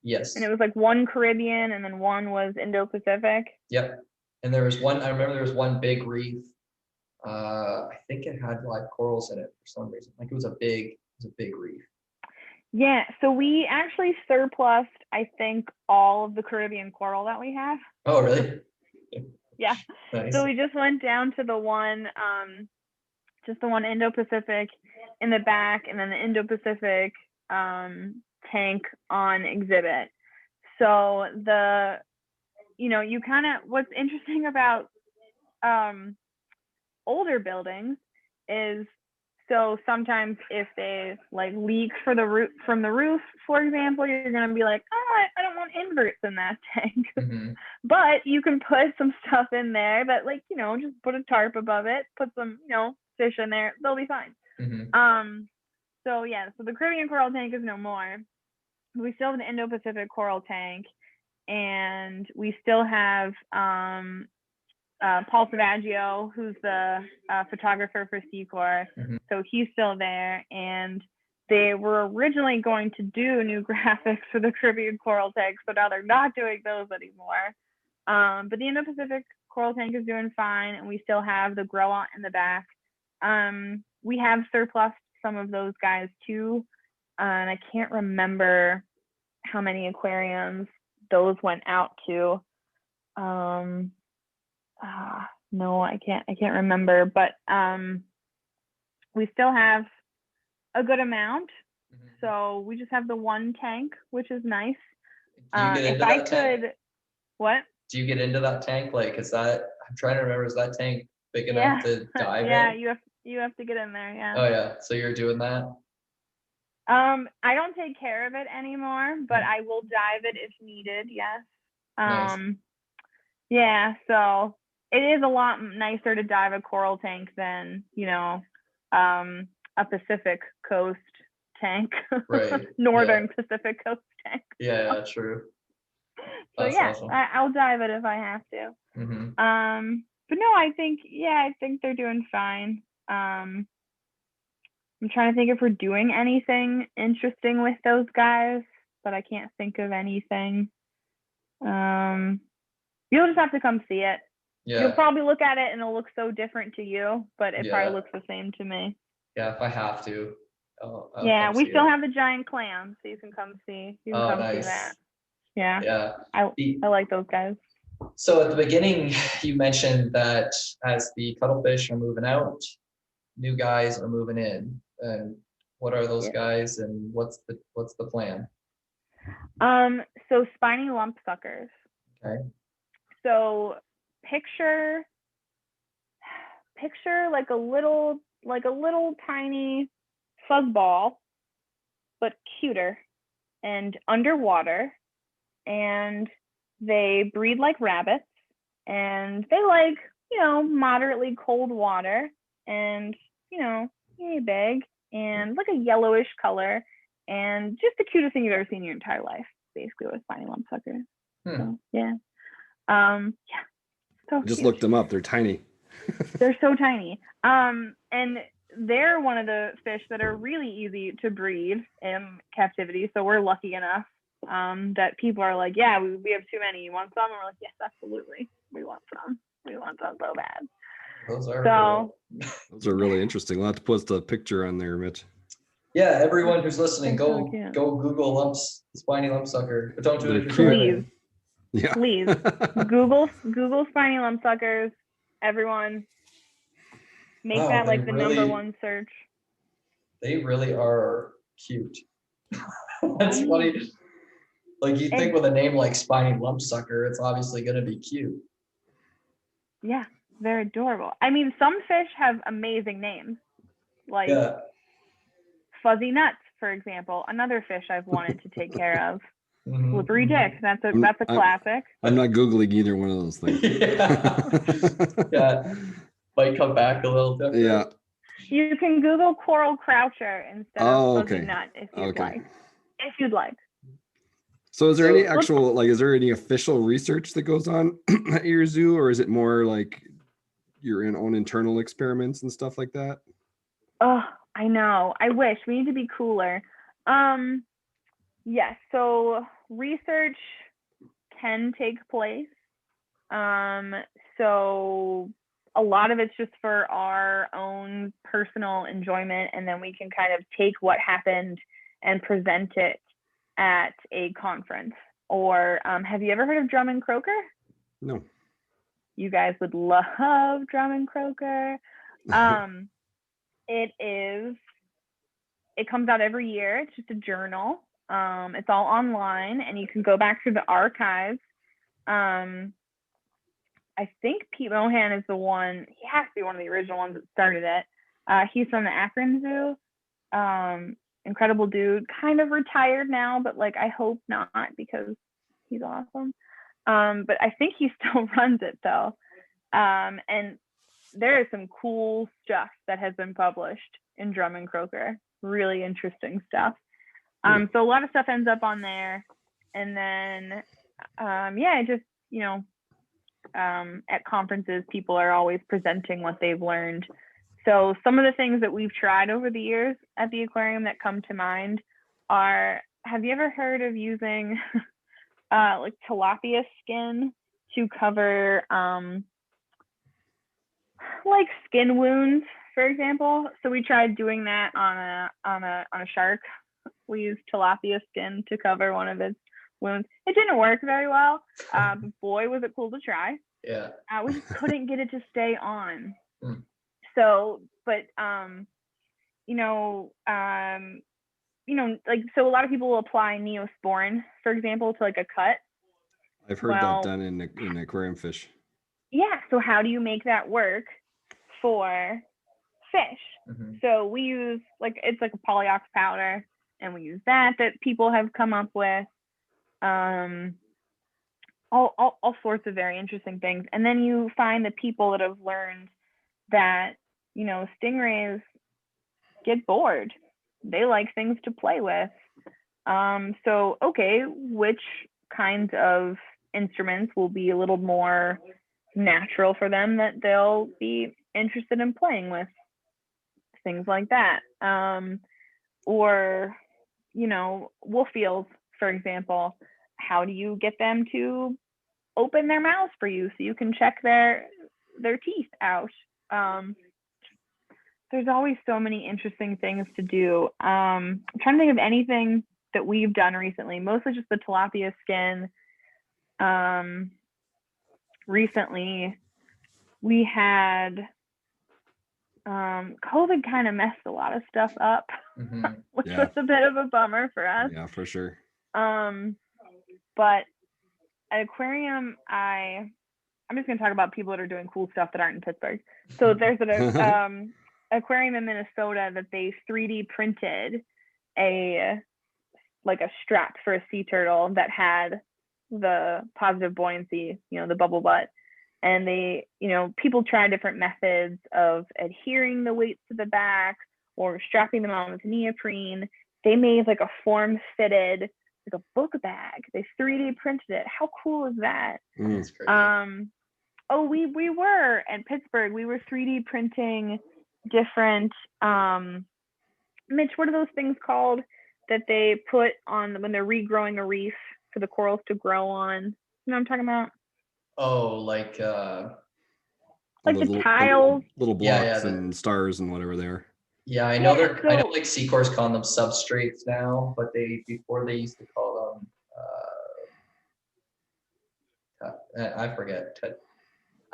Yes. And it was like one Caribbean and then one was Indo-Pacific. Yep. And there was one, I remember there was one big reef. I think it had live corals in it for some reason. Like it was a big reef. Yeah, so we actually surplused, I think, all of the Caribbean coral that we have. Oh, really? Yeah. Nice. So we just went down to the one Indo-Pacific in the back, and then the Indo-Pacific tank on exhibit. So you kind of, what's interesting about older buildings is, so sometimes if they like leak from the roof, for example, you're going to be like, I don't want inverts in that tank. But you can put some stuff in there that just put a tarp above it, put some, fish in there, they'll be fine. So the Caribbean coral tank is no more. We still have the Indo-Pacific coral tank, and we still have Paul Savaggio, who's the photographer for Secor. So he's still there, and they were originally going to do new graphics for the Caribbean coral tank, so now they're not doing those anymore. But the Indo-Pacific coral tank is doing fine, and we still have the grow out in the back. We have surplus some of those guys too, and I can't remember how many aquariums those went out to. No, I can't remember, but we still have a good amount. So we just have the one tank, which is nice. If I could, what? Do you get into that tank? Like, is that, I'm trying to remember, is that tank big enough to dive in? Yeah, you have to get in there, yeah. Oh yeah, so you're doing that? I don't take care of it anymore, but I will dive it if needed, yes. Nice. Yeah, so it is a lot nicer to dive a coral tank than, a Pacific Coast tank. Right. Northern Pacific Coast tank. Yeah, true. So That's awesome. I'll dive it if I have to. But no, I think they're doing fine. I'm trying to think if we're doing anything interesting with those guys, but I can't think of anything. You'll just have to come see it. Yeah. You'll probably look at it and it'll look so different to you, but it probably looks the same to me. Yeah, if I have to. I'll we still have the giant clams, so you can come see. You can come see that. Yeah. Yeah. I like those guys. So at the beginning, you mentioned that as the cuttlefish are moving out, new guys are moving in. And what are those guys, and what's the plan? So spiny lump suckers. Okay. So picture like a little tiny fuzzball, but cuter and underwater, and they breed like rabbits, and they like, moderately cold water, and, big, and like a yellowish color, and just the cutest thing you've ever seen in your entire life, basically, with spiny lump suckers. So, yeah. So I just cute. looked them up. They're tiny. They're so tiny. And they're one of the fish that are really easy to breed in captivity. So we're lucky enough that people are like, yeah, we have too many. You want some? And we're like, yes, absolutely. We want some. We want some so bad. Those are really interesting. We'll have to post a picture on there, Mitch. Yeah, everyone who's listening, go Google spiny lump sucker, but don't do it if you're please. Yeah. Please Google spiny lump suckers. Everyone, make that like the number one search. They really are cute. That's funny. Like, you think with a name like spiny lump sucker, it's obviously going to be cute. Yeah, they're adorable. I mean, some fish have amazing names, like Fuzzy Nuts, for example. Another fish I've wanted to take care of. Slippery Dick. That's a classic. I'm not Googling either one of those things. Yeah. Might come back a little different. Yeah. You can Google coral croucher instead of Fuzzy Nut if you'd like. So is there any actual, is there any official research that goes on at your zoo, or is it more like your own internal experiments and stuff like that? Oh, I know. I wish. We need to be cooler. Yes. So research can take place. So a lot of it's just for our own personal enjoyment, and then we can kind of take what happened and present it at a conference. Or have you ever heard of drum and croaker? No. You guys would love drum and croaker. It comes out every year. It's just a journal. It's all online, and you can go back through the archives. I think Pete Mohan is the one. He has to be one of the original ones that started it. He's from the Akron Zoo. Incredible dude. Kind of retired now, but I hope not, because he's awesome. But I think he still runs it though. And there is some cool stuff that has been published in Drum and Croaker. Really interesting stuff. So a lot of stuff ends up on there, and then at conferences, people are always presenting what they've learned. So some of the things that we've tried over the years at the aquarium that come to mind are, have you ever heard of using tilapia skin to cover skin wounds, for example? So we tried doing that on a shark. We used tilapia skin to cover one of its wounds. It didn't work very well. But boy, was it cool to try. Yeah. We just couldn't get it to stay on. So, but so a lot of people will apply Neosporin, for example, to a cut. I've heard that done in aquarium fish. Yeah. So how do you make that work for fish? So we use it's like a polyox powder, and we use that people have come up with. All sorts of very interesting things. And then you find the people that have learned that, stingrays get bored. They like things to play with. So, okay, which kinds of instruments will be a little more natural for them that they'll be interested in playing with things like that. Or, you know, wolf eels, for example, how do you get them to open their mouths for you so you can check their teeth out? There's always so many interesting things to do. I'm trying to think of anything that we've done recently, mostly just the tilapia skin. Recently we had COVID kind of messed a lot of stuff up, which was a bit of a bummer for us. Yeah, for sure. But at aquarium, I'm just going to talk about people that are doing cool stuff that aren't in Pittsburgh. So there's an aquarium in Minnesota that they 3D printed a strap for a sea turtle that had the positive buoyancy, you know, the bubble butt. And they, you know, people try different methods of adhering the weights to the back or strapping them on with neoprene. They made like a form-fitted, like a book bag. They 3D printed it. How cool is that? That's crazy. We were at Pittsburgh. We were 3D printing different, Mitch, what are those things called that they put on when they're regrowing a reef for the corals to grow on? You know what I'm talking about? Oh, like the tiles, little blocks and stars and whatever they are. Yeah, I know I know like Seacour's calling them substrates now, but before they used to call them I forget.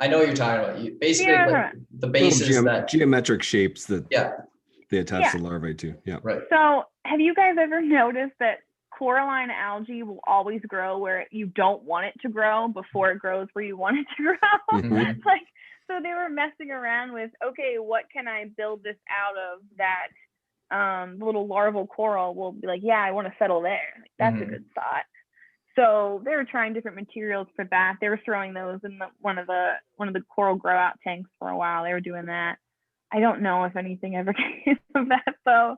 I know what you're talking about. You basically like the bases that geometric shapes that they attach the larvae to. Yeah. Right. So have you guys ever noticed that Coraline algae will always grow where you don't want it to grow before it grows where you want it to grow? Like, so they were messing around with, okay, what can I build this out of that little larval coral will be like, yeah, I want to settle there. Like, that's a good thought. So they were trying different materials for that. They were throwing those in one of the coral grow out tanks for a while. They were doing that. I don't know if anything ever came of that though.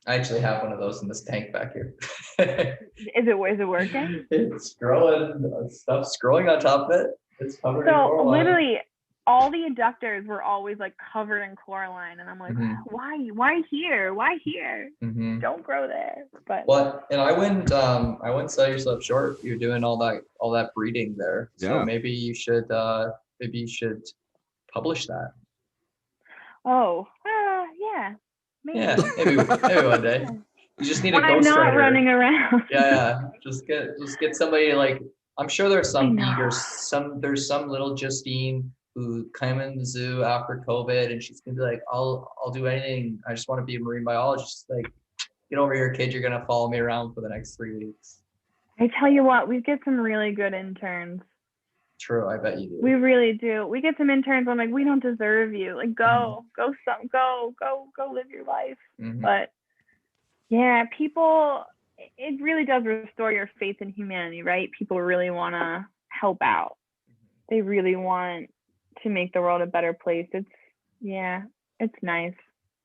I actually have one of those in this tank back here. Is it working? It's growing. Stuff's growing on top of it. It's covered in Coraline. So literally, all the adductors were always like covered in Coraline, and I'm like, why here? Why here? Don't grow there. But and I wouldn't sell yourself short. You're doing all that breeding there. So maybe you should publish that. Oh, yeah. Maybe. Yeah, maybe one day. You just need a ghostwriter. I'm not running around. Yeah. Just get somebody like, I'm sure there's there's some little Justine who came in the zoo after COVID and she's gonna be like, I'll do anything. I just want to be a marine biologist. Like, get over here, kid. You're gonna follow me around for the next 3 weeks. I tell you what, we get some really good interns. True, I bet you do. We really do. We get some interns. I'm like, we don't deserve you. Like, go live your life. But yeah, people, it really does restore your faith in humanity, right? People really want to help out. They really want to make the world a better place. It's nice.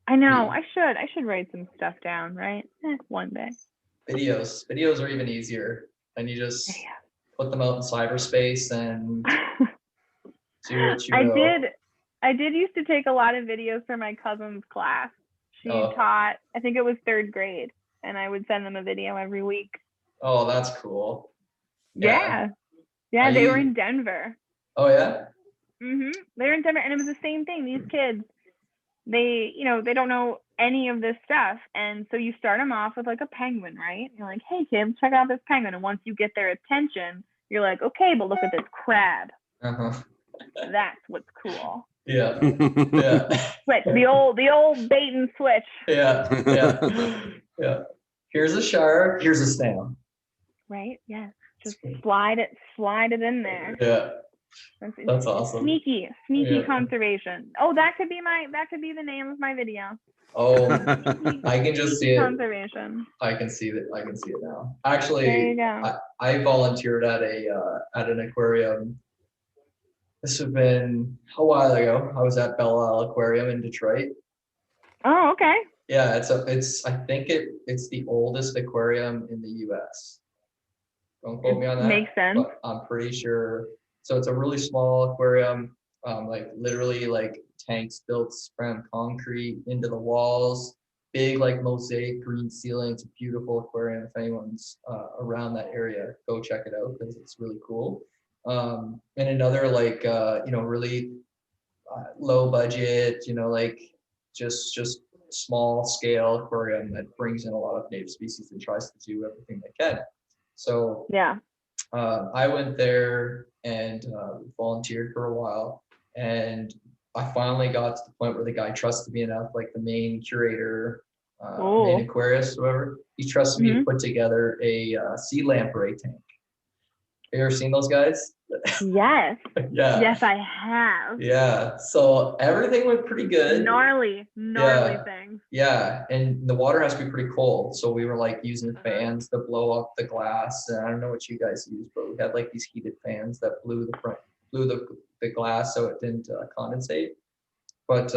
I know. I should write some stuff down, right? One day. Videos are even easier, and you just put them out in cyberspace and see what you know. I did used to take a lot of videos for my cousin's class. She taught, I think it was 3rd grade, and I would send them a video every week. Oh, that's cool. Yeah, they were in Denver. Oh yeah. They were in Denver, and it was the same thing. These kids, they don't know any of this stuff, and so you start them off with like a penguin, right? You're like, hey kids, check out this penguin, and once you get their attention, you're like, okay, but look at this crab. That's what's cool. Yeah. Switch, the old bait and switch. Yeah. Here's a shark. Here's a snail. Right. Yeah. Just slide it in there. Yeah. That's awesome. Sneaky conservation. Oh, that could be the name of my video. Oh, I can just see it. Conservation. I can see it now. Actually, there you go. I volunteered at an aquarium. This would have been a while ago. I was at Belle Isle Aquarium in Detroit. Oh, okay. Yeah, I think it's the oldest aquarium in the U.S. Don't quote me on that. Makes sense. But I'm pretty sure So it's a really small aquarium, like literally like tanks built from concrete into the walls, big like mosaic green ceiling. It's a beautiful aquarium. If anyone's around that area, go check it out because it's really cool. And another like really low budget, like just small scale aquarium that brings in a lot of native species and tries to do everything they can. So Yeah. I went there and volunteered for a while, and I finally got to the point where the guy trusted me enough, like the main curator, main aquarist, whatever. He trusted me to put together a sea lamprey tank. Have you ever seen those guys? Yes. Yeah. Yes, I have. Yeah. So everything went pretty good. Gnarly things. Yeah. And the water has to be pretty cold. So we were like using fans to blow up the glass. And I don't know what you guys use, but we had like these heated fans that blew the glass so it didn't condensate. But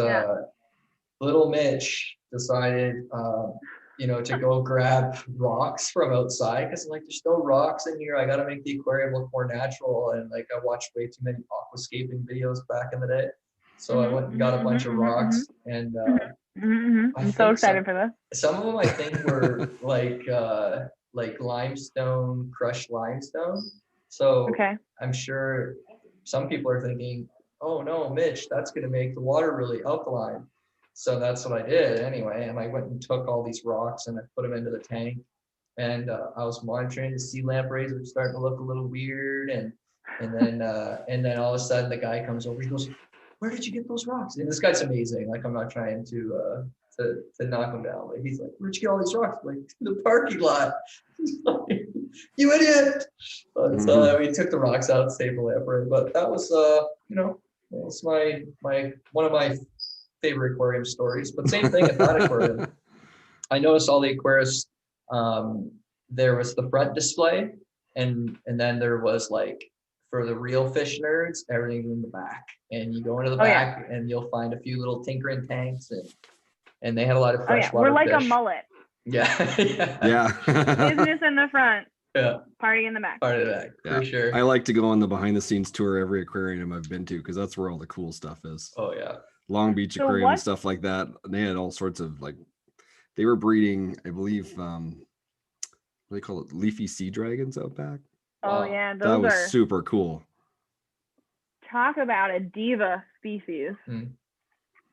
little Mitch decided to go grab rocks from outside because like there's no rocks in here. I got to make the aquarium look more natural, and like I watched way too many aquascaping videos back in the day, so I went and got a bunch of rocks, and I'm so excited for this. Some of them I think were like limestone, crushed limestone. So I'm sure some people are thinking, oh no, Mitch, that's going to make the water really alkaline. So that's what I did anyway. And I went and took all these rocks and I put them into the tank. And I was monitoring the sea lampreys, which starting to look a little weird. And then all of a sudden the guy comes over. He goes, "Where did you get those rocks?" And this guy's amazing. Like I'm not trying to knock him down, but he's like, "Where'd you get all these rocks?" I'm like, "The parking lot." He's like, "You idiot!" But so we took the rocks out and saved the lamprey. But that was that's my one of my favorite aquarium stories. But same thing at that aquarium. I noticed all the aquarists. There was the front display, and then there was like for the real fish nerds, everything in the back. And you go into the back, and you'll find a few little tinkering tanks, and they had a lot of freshwater We're like fish. a mullet. Yeah. Business in the front. Yeah. Party in the back. Party in the back, for sure. I like to go on the behind the scenes tour every aquarium I've been to because that's where all the cool stuff is. Oh yeah. Long Beach Aquarium and stuff like that. They had all sorts of they were breeding, I believe, what do they call it? Leafy sea dragons out back. Oh yeah, that was super cool. Talk about a diva species. Yep.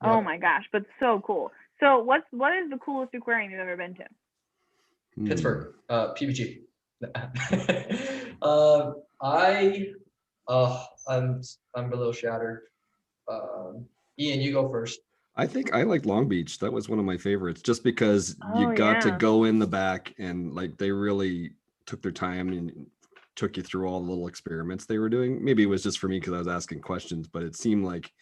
Oh my gosh, but so cool. So what is the coolest aquarium you've ever been to? Pittsburgh, PPG. I'm a little shattered. Ian, you go first. I think I like Long Beach. That was one of my favorites, just because you got to go in the back and they really took their time and took you through all the little experiments they were doing. Maybe it was just for me because I was asking questions, but it seemed like,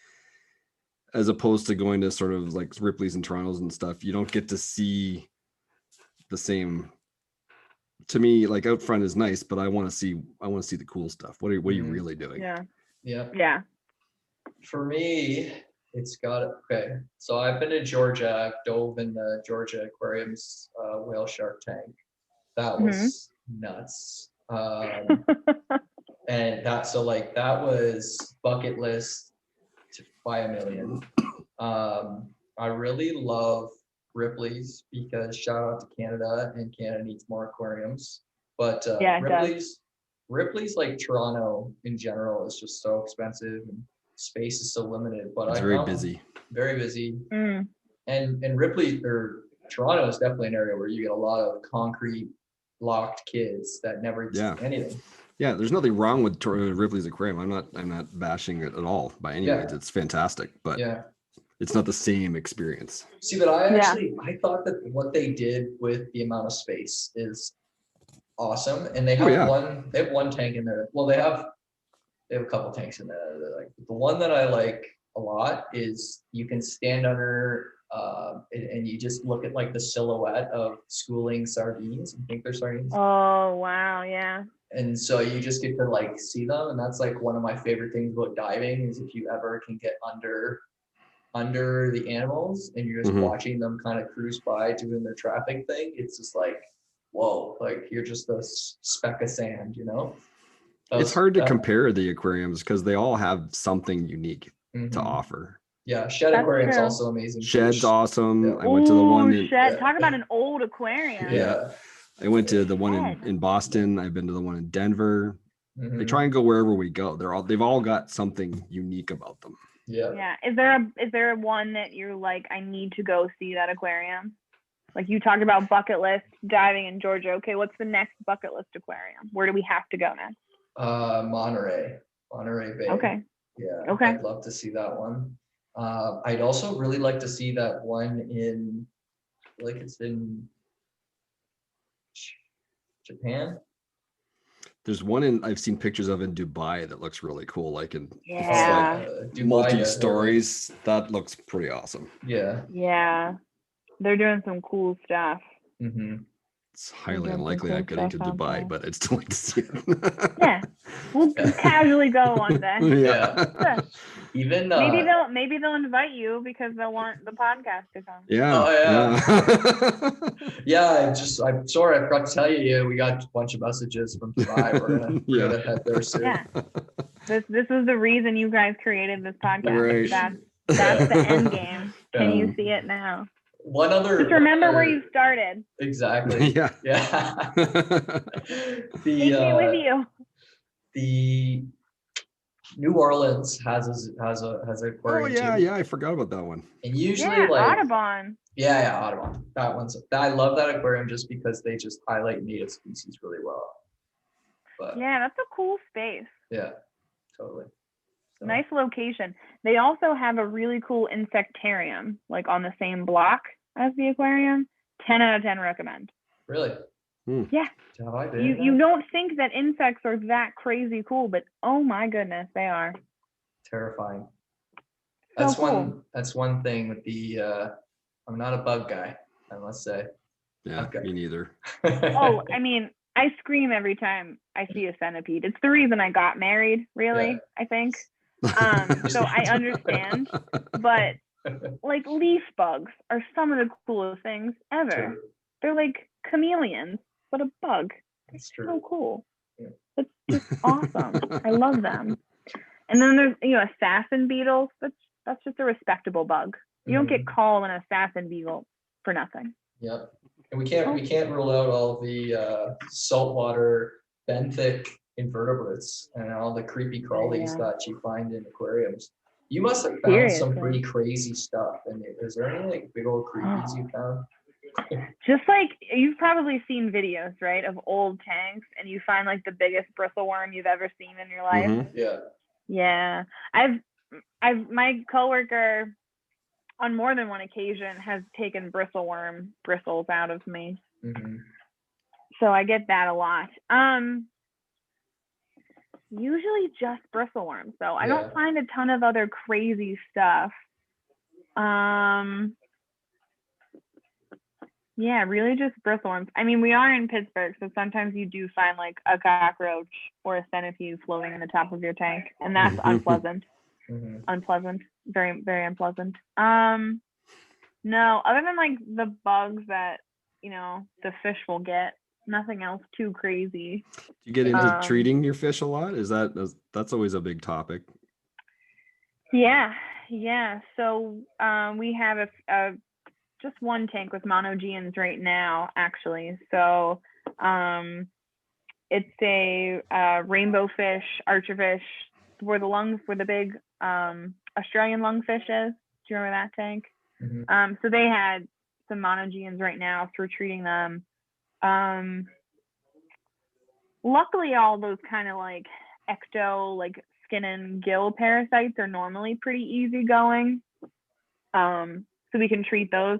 as opposed to going to sort of like Ripley's and Toronto's and stuff, you don't get to see the same. To me, like out front is nice, but I want to see the cool stuff. What are you really doing? Yeah. For me, it's so I've been to Georgia. I've dove in the Georgia Aquarium's whale shark tank. That was nuts. And that was bucket list by a million. I really love Ripley's because shout out to Canada, and Canada needs more aquariums. But Ripley's like Toronto in general is just so expensive and space is so limited. But it's very busy. Very busy. And Ripley or Toronto is definitely an area where you get a lot of concrete locked kids that never do anything. Yeah, there's nothing wrong with Ripley's Aquarium. I'm not bashing it at all by any means. It's fantastic, but it's not the same experience. See, but I thought that what they did with the amount of space is awesome, and they have one tank in there. Well, they have a couple tanks in there. The one that I like a lot is you can stand under and you just look at the silhouette of schooling sardines. I think they're sardines. Oh wow, yeah. And so you just get to see them, and that's one of my favorite things about diving is if you ever can get under the animals and you're just watching them kind of cruise by doing their traffic thing. It's just whoa, you're just a speck of sand, It's hard to compare the aquariums because they all have something unique to offer. Yeah, Shed Aquarium's also amazing. Shed's awesome. Yeah. I went to the one in Shed. Talk about an old aquarium. Yeah. I went to the one in Boston. I've been to the one in Denver. We try and go wherever we go. They've all got something unique about them. Yeah. Is there one that you're like, I need to go see that aquarium? Like you talked about bucket list diving in Georgia. Okay, what's the next bucket list aquarium? Where do we have to go next? Monterey Bay. Okay. Yeah. Okay. I'd love to see that one. I'd also really like to see that one in, like it's in Japan. There's one I've seen pictures of in Dubai that looks really cool. Like in multi-stories. That looks pretty awesome. Yeah. Yeah. They're doing some cool stuff. It's highly unlikely I'm getting to Dubai, but I'd still like to see it. Yeah. We'll casually go one day. Yeah. Even maybe they'll invite you because they'll want the podcast to come. Yeah. Yeah. I'm sorry, I forgot to tell you. We got a bunch of messages from Dubai. We're gonna head there soon. Yeah. This was the reason you guys created this podcast. Right. That's the end game. Can you see it now? Just remember where you started. Exactly. Yeah. Take me with you. The New Orleans has an aquarium. Oh yeah, I forgot about that one. And usually Audubon. Yeah, Audubon. I love that aquarium just because they just highlight native species really well. But yeah, that's a cool space. Yeah, totally. So. Nice location. They also have a really cool insectarium, like on the same block as the aquarium. 10 out of 10 recommend. Really? Yeah. You don't think that insects are that crazy cool, but oh my goodness, they are. Terrifying. That's cool. That's one thing with the I'm not a bug guy, I must say. Yeah, me neither. Oh, I mean, I scream every time I see a centipede. It's the reason I got married, really, I think. So I understand, but like leaf bugs are some of the coolest things ever. True. They're like chameleons, but a bug. That's true. So cool. Yeah. It's just awesome. I love them. And then there's assassin beetles. That's just a respectable bug. You don't get called an assassin beetle for nothing. Yep. And we can't rule out all the saltwater benthic invertebrates and all the creepy crawlies that you find in aquariums. You must have found some pretty crazy stuff. And is there any like big old creepies you found? Just like you've probably seen videos, right, of old tanks, and you find like the biggest bristleworm you've ever seen in your life. Yeah. I've my coworker on more than one occasion has taken bristleworm bristles out of me. So I get that a lot. Usually just bristleworms, so I don't find a ton of other crazy stuff. Yeah, really just bristleworms. I mean, we are in Pittsburgh, so sometimes you do find like a cockroach or a centipede floating in the top of your tank, and that's unpleasant. Unpleasant, very, very unpleasant. No, other than like the bugs that the fish will get, nothing else too crazy. Do you get into treating your fish a lot? That's always a big topic. Yeah. So we have a just one tank with monogenes right now, actually. So it's a rainbow fish, archerfish, where the big Australian lungfish is. Do you remember that tank? So they had some monogenes right now, so we're treating them. Luckily, all those kind of like ecto, like skin and gill parasites are normally pretty easy going. So we can treat those.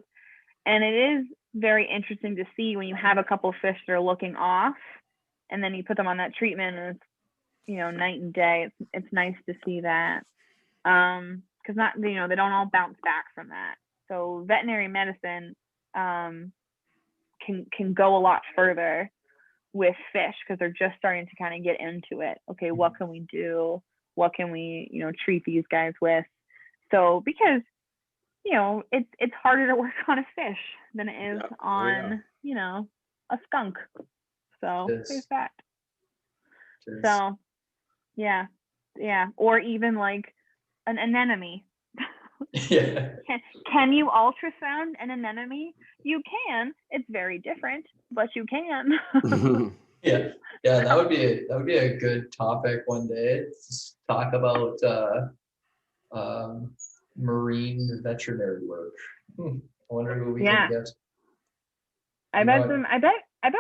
And it is very interesting to see when you have a couple of fish that are looking off, and then you put them on that treatment, and it's night and day. It's nice to see that, because they don't all bounce back from that. So veterinary medicine can go a lot further with fish because they're just starting to kind of get into it. Okay, what can we do? What can we treat these guys with? So because it's harder to work on a fish than it is on a skunk. So there's that. So Yeah. Yeah. Or even like an anemone. Yeah. Can you ultrasound an anemone? You can. It's very different, but you can. Yeah. That would be a good topic one day. Just talk about marine veterinary work. I wonder who we can get. I bet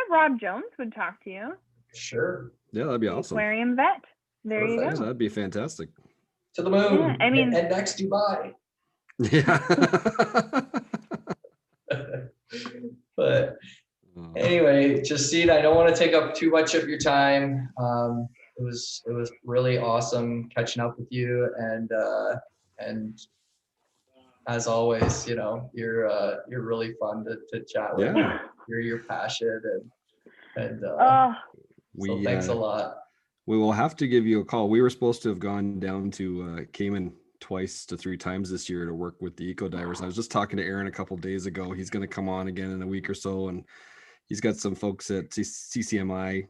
Rob Jones would talk to you. Sure. Yeah, that'd be awesome. Aquarium vet. There you go. That'd be fantastic. To the moon. Yeah, I mean, and next Dubai. Yeah. But anyway, Justine, I don't want to take up too much of your time. It was really awesome catching up with you, and as always, you're really fun to chat with. Yeah. You're passionate and oh, so thanks a lot. We will have to give you a call. We were supposed to have gone down to Cayman 2 to 3 times this year to work with the eco divers. I was just talking to Aaron a couple of days ago. He's going to come on again in a week or so, and he's got some folks at CCMI,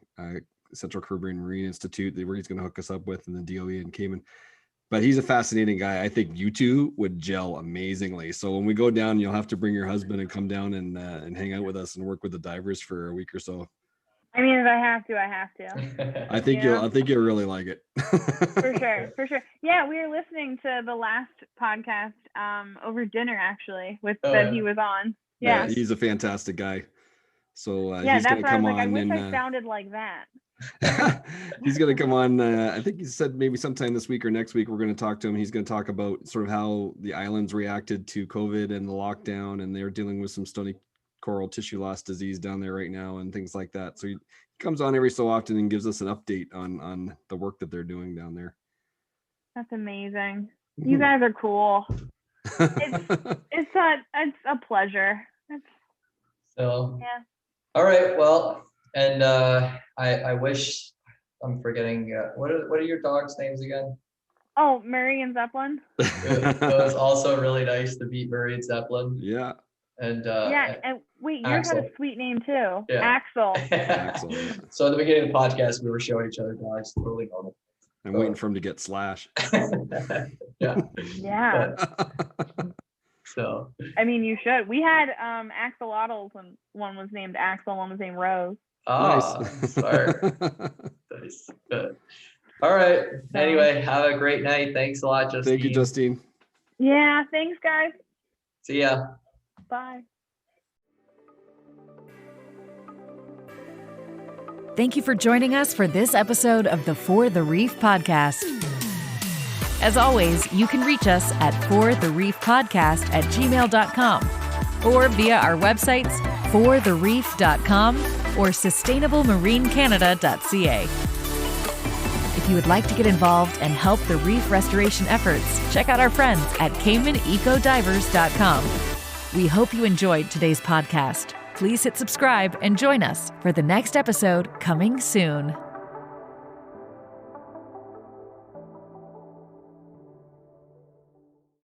Central Caribbean Marine Institute, where he's going to hook us up with, in the DOE in Cayman. But he's a fascinating guy. I think you two would gel amazingly. So when we go down, you'll have to bring your husband and come down and hang out with us and work with the divers for a week or so. I mean, if I have to. I think you'll really like it. For sure. Yeah, we were listening to the last podcast over dinner actually that he was on. Yeah, he's a fantastic guy. So he's going to come on. I wish I sounded like that. He's going to come on. I think he said maybe sometime this week or next week we're going to talk to him. He's going to talk about sort of how the islands reacted to COVID and the lockdown, and they're dealing with some stony coral tissue loss disease down there right now and things like that. So he comes on every so often and gives us an update on the work that they're doing down there. That's amazing. You guys are cool. It's a pleasure. So yeah. All right. Well, and I wish I'm forgetting what are your dogs' names again? Oh, Murray and Zeppelin. It was also really nice to meet Murray and Zeppelin. Yeah. And wait, you had a sweet name too. Yeah. Axel. Axel. So at the beginning of the podcast, we were showing each other dogs. Totally normal. I'm waiting for him to get Slash. Yeah. So I mean, you should. We had axolotls, and one was named Axel, one was named Rose. Oh, nice. Sorry. Nice. Good. All right. Anyway, have a great night. Thanks a lot, Justine. Thank you, Justine. Yeah. Thanks, guys. See ya. Bye. Thank you for joining us for this episode of the For the Reef Podcast. As always, you can reach us at forthereefpodcast@gmail.com or via our websites, forthereef.com or sustainablemarinecanada.ca. If you would like to get involved and help the reef restoration efforts, check out our friends at CaymanEcoDivers.com. We hope you enjoyed today's podcast. Please hit subscribe and join us for the next episode coming soon.